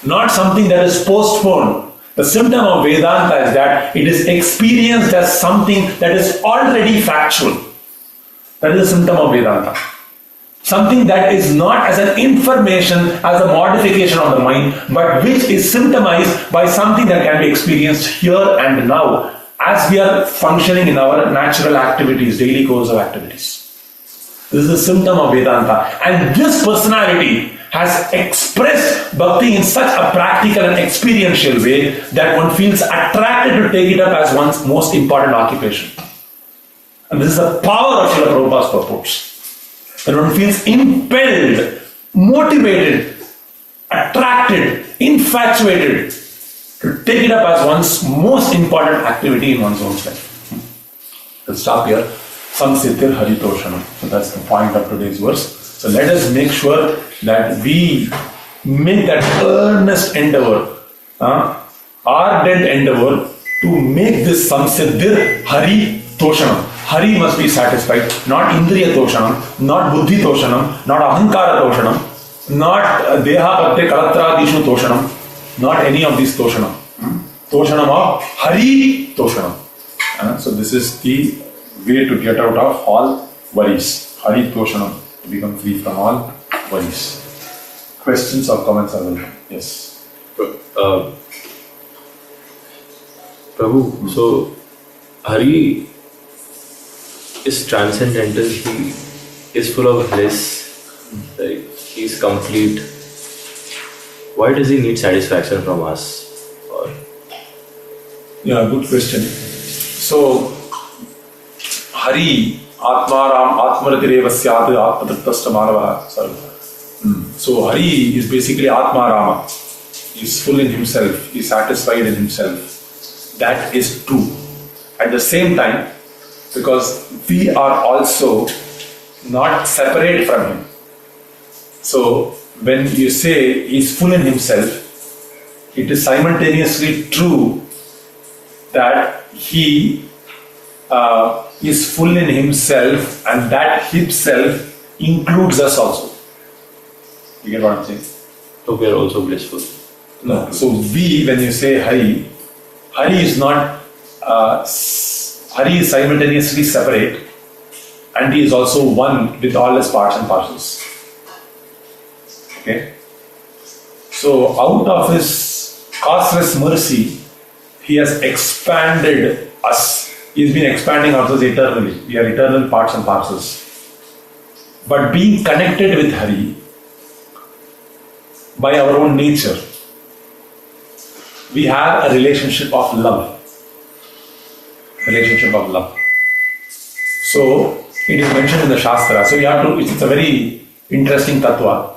Not something that is postponed. The symptom of Vedanta is that it is experienced as something that is already factual. That is the symptom of Vedanta. Something that is not as an information, as a modification of the mind, but which is symptomized by something that can be experienced here and now, as we are functioning in our natural activities, daily course of activities. This is the symptom of Vedanta. And this personality has expressed Bhakti in such a practical and experiential way that one feels attracted to take it up as one's most important occupation. And this is the power of Srila Prabhupada's purports. That one feels impelled, motivated, attracted, infatuated to take it up as one's most important activity in one's own life. Let's stop here. Samsiddhi Hari-toṣaṇam. So that's the point of today's verse. So let us make sure that we make that earnest endeavor, ardent endeavor to make this Samsiddhi Hari-toṣaṇam. Hari must be satisfied, not Indriya-toṣaṇam, not Buddhi-toṣaṇam, not Ahankara-toṣaṇam, not Deha Patya Kalatradishu-toṣaṇam, not any of these toṣaṇam. Toṣaṇam of Hari-toṣaṇam. So this is the way to get out of all worries. Hari-toṣaṇam, to become free from all worries. Questions or comments are welcome. Yes. Prabhu, so Hari is transcendental, he is full of bliss, like he is complete. Why does he need satisfaction from us? Or yeah, good question. So Hari, Atmaram, Atmaratireva Syat, Atmatatasta Manava. So Hari is basically Atmarama. He is full in himself, he is satisfied in himself. That is true. At the same time, because we are also not separate from him. So when you say he is full in himself, it is simultaneously true that he is full in himself, and that himself includes us also. You get what I'm saying? so we are also blissful. No. So we, when you say Hari, Hari is not, Hari is simultaneously separate, and he is also one with all his parts and parcels. Okay? So out of his causeless mercy, he has expanded us. He has been expanding ourselves eternally. We are eternal parts and parcels. But being connected with Hari by our own nature, we have a relationship of love. Relationship of love. So it is mentioned in the Shastra. So you have to, it's a very interesting tattva,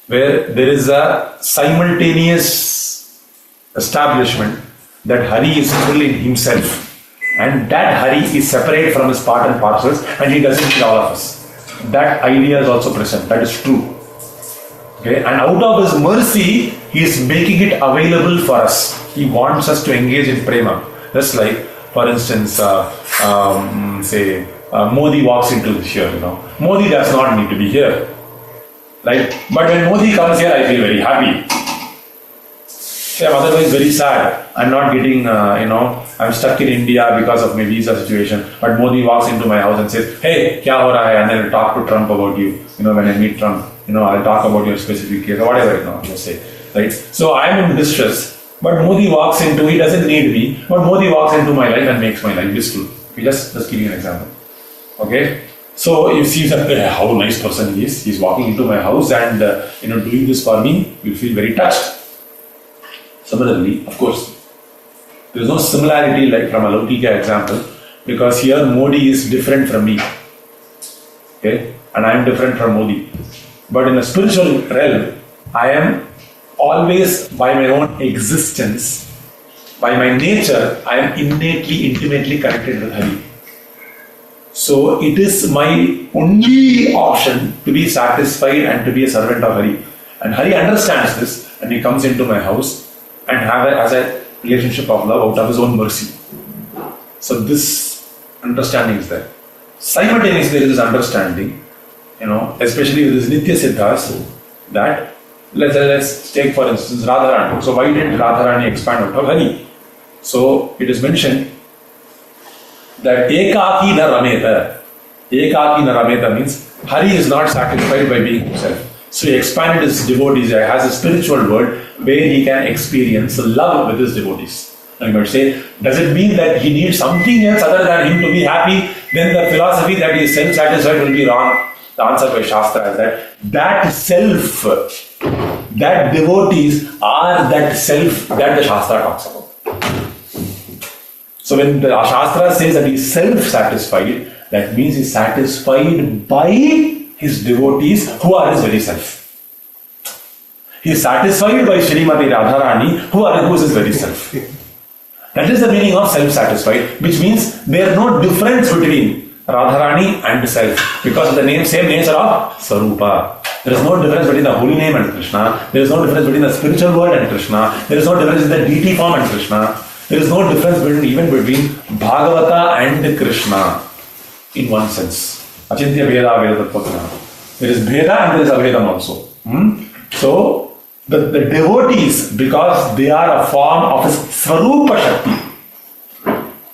where there is a simultaneous establishment that Hari is full in himself, and that Hari is separate from his part and parcels, and he doesn't need all of us. That idea is also present. That is true. Okay, and out of his mercy, he is making it available for us. He wants us to engage in prema. Just like, for instance, say Modi walks into here. Modi does not need to be here, right? But when Modi comes here, I feel very happy. Say, I'm otherwise very sad. I'm not getting, I'm stuck in India because of my visa situation. But Modi walks into my house and says, "Hey, kya ho raha hai?" And then I'll talk to Trump about you. When I meet Trump, I'll talk about your specific case or whatever, let's say, right? So I'm in distress, but Modi walks into, he doesn't need me, but Modi walks into my life and makes my life blissful. Just give you an example. Okay? So you see that how nice person he is. He's walking into my house and, doing this for me, you feel very touched. Similarly, of course, there is no similarity like from a Laukika example, because here Modi is different from me. Okay? And I am different from Modi. But in a spiritual realm, I am always, by my own existence, by my nature, I am innately, intimately connected with Hari. So it is my only option to be satisfied and to be a servant of Hari. And Hari understands this, and he comes into my house and has a relationship of love out of his own mercy. So this understanding is there. Simultaneously, there is this understanding, especially with this Nitya Siddhas, that let's take for instance Radharani. So why did Radharani expand out of Hari? So it is mentioned that Ekaki na rameta. Ekaki na rameta means Hari is not satisfied by being himself. So he expanded his devotees, he has a spiritual world where he can experience love with his devotees. Now you might say, does it mean that he needs something else other than him to be happy? Then the philosophy that he is self-satisfied will be wrong. The answer by Shastra is that self, that devotees are that self that the Shastra talks about. So when the Shastra says that he is self-satisfied, that means he is satisfied by his devotees who are his very self. He is satisfied by Srimati Radharani who is his very self. That is the meaning of self-satisfied, which means there is no difference between Radharani and self, because of the same nature of Sarupa. There is no difference between the holy name and Krishna. There is no difference between the spiritual world and Krishna. There is no difference in the deity form and Krishna. There is no difference even between Bhagavata and Krishna in one sense. Achintya Veda Veda Tattvatra. There is Bheda and there is Abhedam also. So the devotees, because they are a form of his Svarupa Shakti.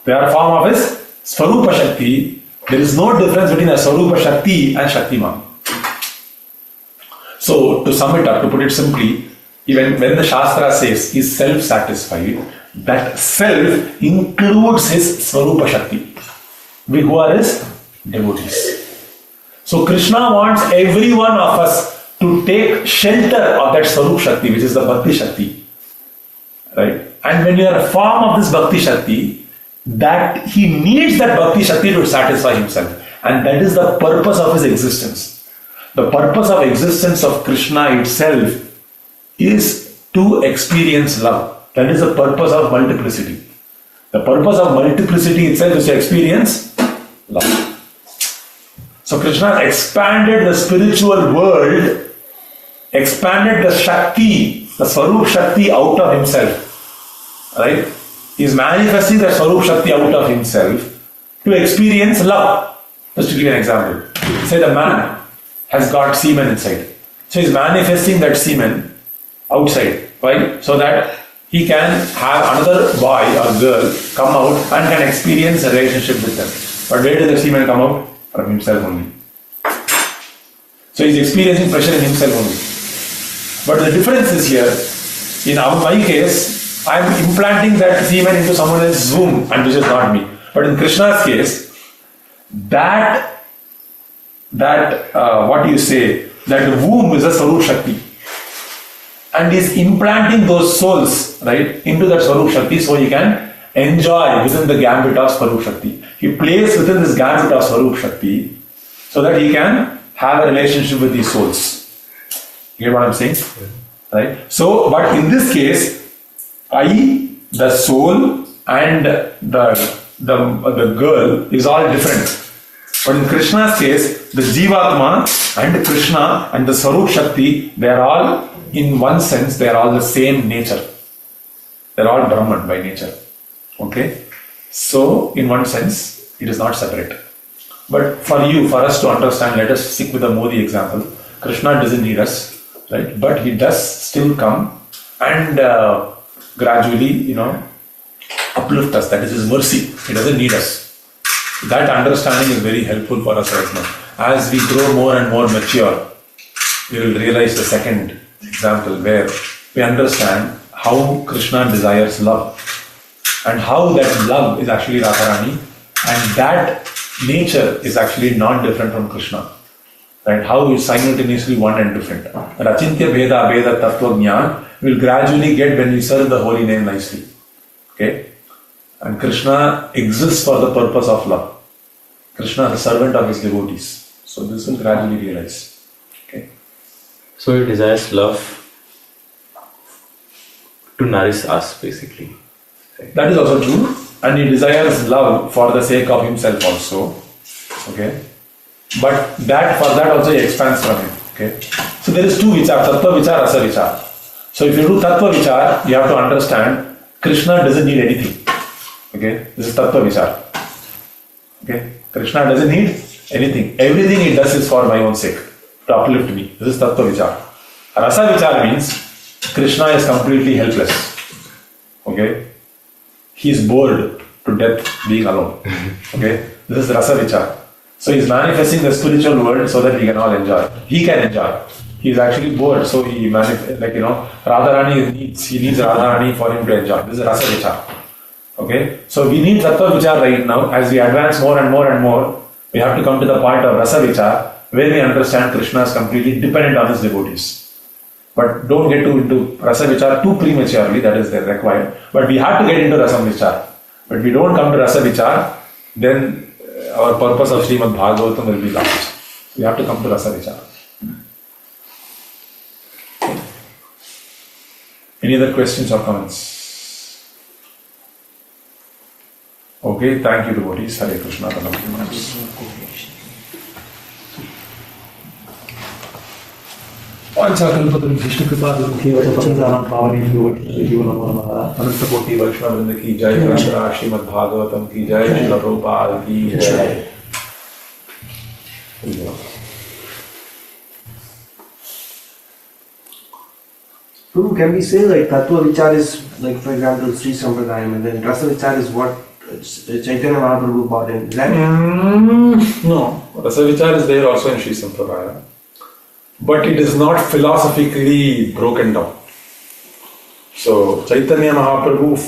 They are a form of his Svarupa Shakti. There is no difference between a Svarupa Shakti and Shaktiman. So, to sum it up, to put it simply, even when the Shastra says he is self-satisfied, that self includes his Svarupa Shakti. We who are his devotees. So, Krishna wants every one of us to take shelter of that Svarupa Shakti, which is the Bhakti Shakti. Right? And when you are a form of this Bhakti Shakti, that he needs that Bhakti Shakti to satisfy himself. And that is the purpose of his existence. The purpose of existence of Krishna itself is to experience love. That is the purpose of multiplicity. The purpose of multiplicity itself is to experience love. So Krishna expanded the spiritual world, expanded the Shakti, the Swarup Shakti out of himself. Right? He is manifesting the Swarup Shakti out of himself to experience love. Just to give you an example. Say the man has got semen inside. So he is manifesting that semen outside. Why? So that he can have another boy or girl come out and can experience a relationship with them. But where does the semen come out? From himself only. So he is experiencing pressure in himself only. But the difference is here, in my case, I am implanting that semen into someone else's womb, and which is not me. But in Krishna's case, that womb is a Swarup Shakti. And he is implanting those souls, right, into that Swarup Shakti so he can enjoy within the gambit of Swarup Shakti. He plays within this gambit of Swarup Shakti so that he can have a relationship with these souls. You get what I'm saying? Right? So, but in this case, the soul and the girl is all different. But in Krishna's case, the Jivatma and Krishna and the Swarup Shakti, they are all, in one sense, they are all the same nature. They are all Brahman by nature. Okay? So, in one sense, it is not separate. But for us to understand, let us stick with the Modi example. Krishna doesn't need us, right? But he does still come and gradually, uplift us. That is his mercy. He doesn't need us. That understanding is very helpful for us right now. As we grow more and more mature, we will realize the second example where we understand how Krishna desires love and how that love is actually Radharani, and that nature is actually not different from Krishna. Right? How is simultaneously one and different. Rachintya Bheda Bheda Tattva Jnana will gradually get when we serve the holy name nicely. Okay? And Krishna exists for the purpose of love. Krishna is a servant of his devotees. So this will gradually realize. Okay? So he desires love to nourish us, basically. That is also true. And he desires love for the sake of himself also. Okay? But for that also he expands from him. Okay? So there is two vichar, tattva vichar, rasa vichar. So if you do tattva vichar, you have to understand Krishna doesn't need anything. Okay? This is tattva vichar. Okay? Krishna doesn't need anything. Everything he does is for my own sake, to uplift me. This is tattva vichar. Rasa vichar means Krishna is completely helpless. Okay? He is bored to death being alone. Okay? This is rasa vichar. So he is manifesting the spiritual world so that we can all enjoy. He can enjoy. He is actually bored, so he Radharani needs Radharani for him to enjoy. This is rasa vichar. Okay? So we need tattva vichar right now. As we advance more and more and more, we have to come to the point of rasa vichar where we understand Krishna is completely dependent on his devotees. But don't get into rasa vichar too prematurely, that is required. But we have to get into rasa vichar. But if we don't come to rasa vichar, then our purpose of Srimad Bhagavatam will be lost. We have to come to rasa vichar. Any other questions or comments? Okay, thank you devotees. Hare Krishna. अनंतकोटि वैष्णववृंद की जय, श्रीमद् भागवतम की जय, श्रील प्रभुपाद की जय. Prabhu, can we say like Tattva Vichar is like, for example, Sri Sampradayam, and then Rasa Vichar is what Chaitanya Mahaprabhu brought in? Is that No, Rasa Vichar is there also in Sri Sampradaya, but it is not philosophically broken down. So Chaitanya Mahaprabhu,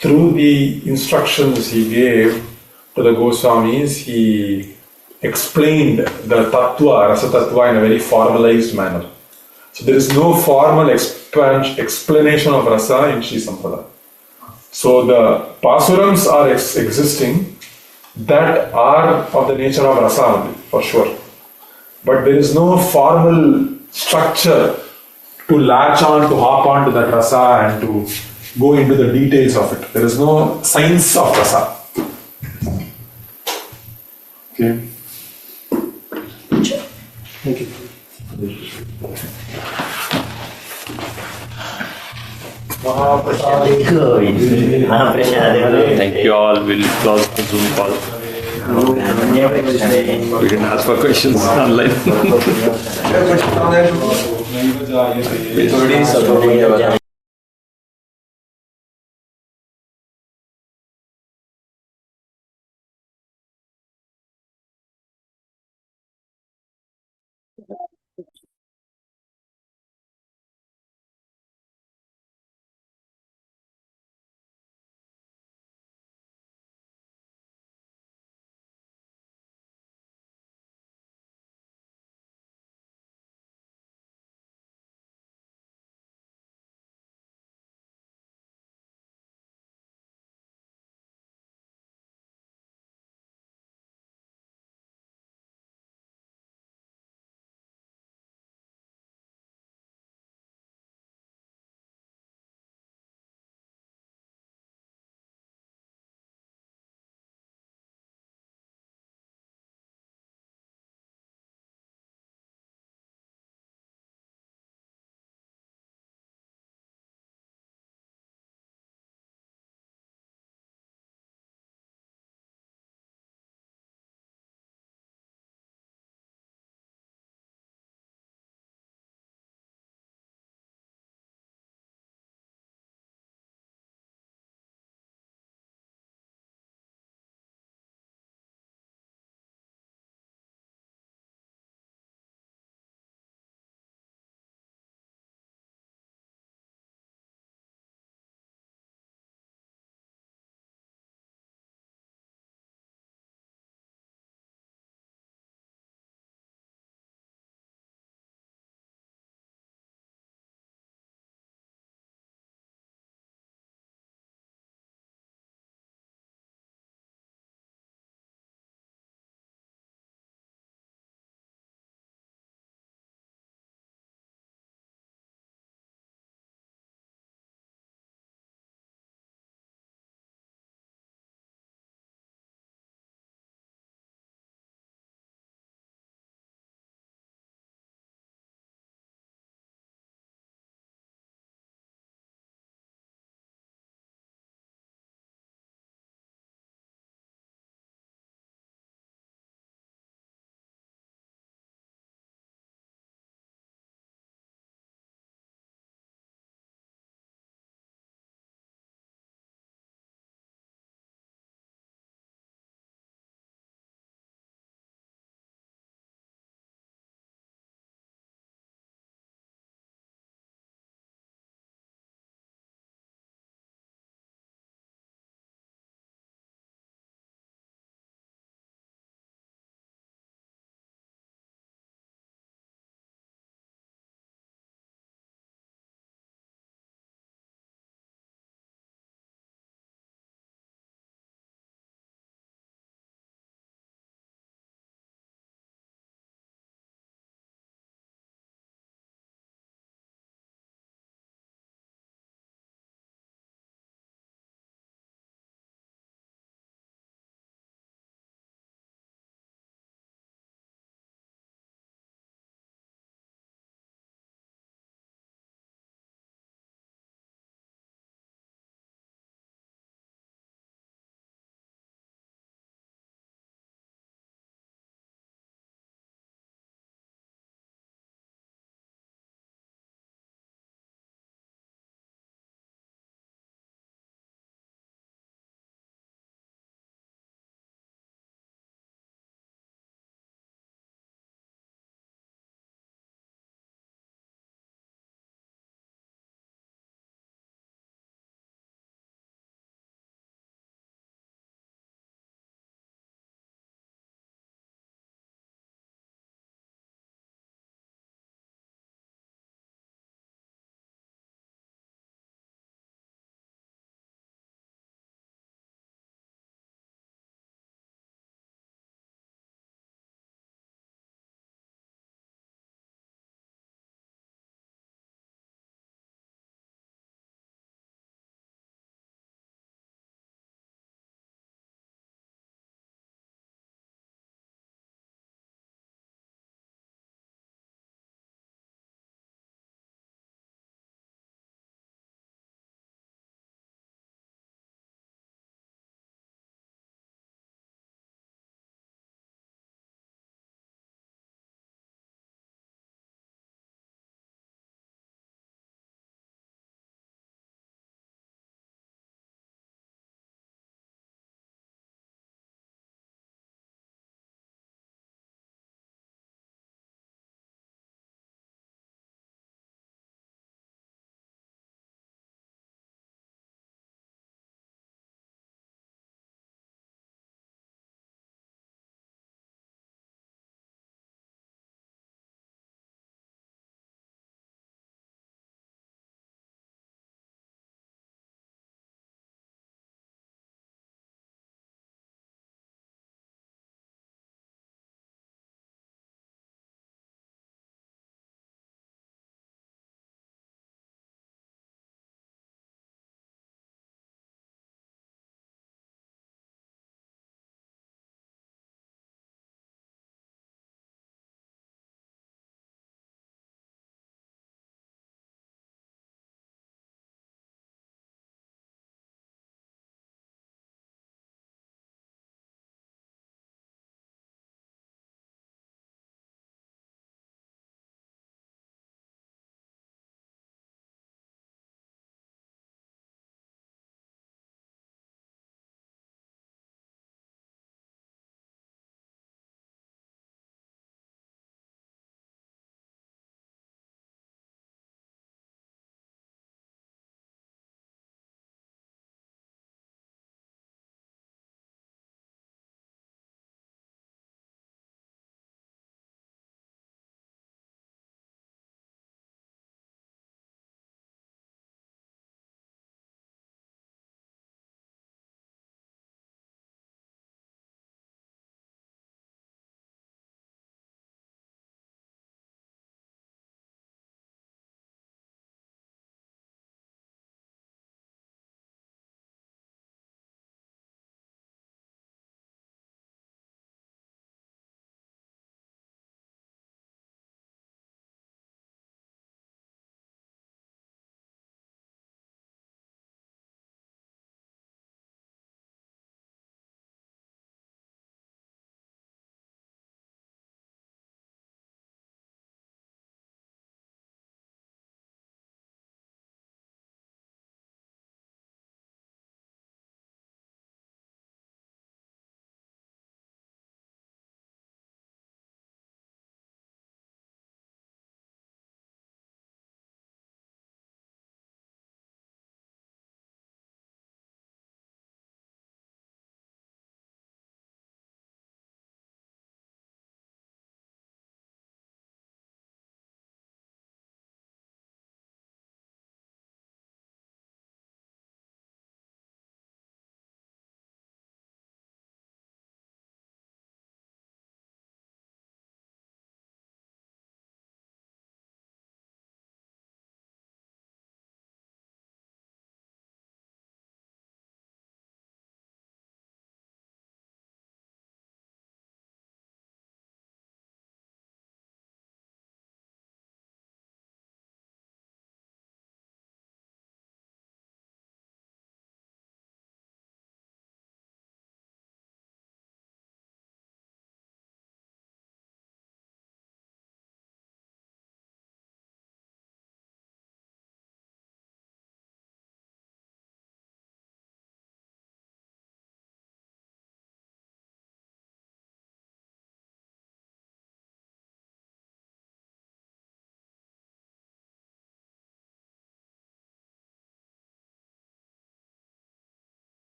through the instructions he gave to the Goswamis, he explained the Tattva, Rasa Tattva in a very formalized manner. So there is no formal explanation of Rasa in Sri Sampradaya. So the Pasurams are existing that are of the nature of Rasa only, for sure. But there is no formal structure to latch on, to hop on to that Rasa and to go into the details of it. There is no science of Rasa. Okay. Thank you. Thank you all. We'll close the Zoom call. We didn't ask for questions online.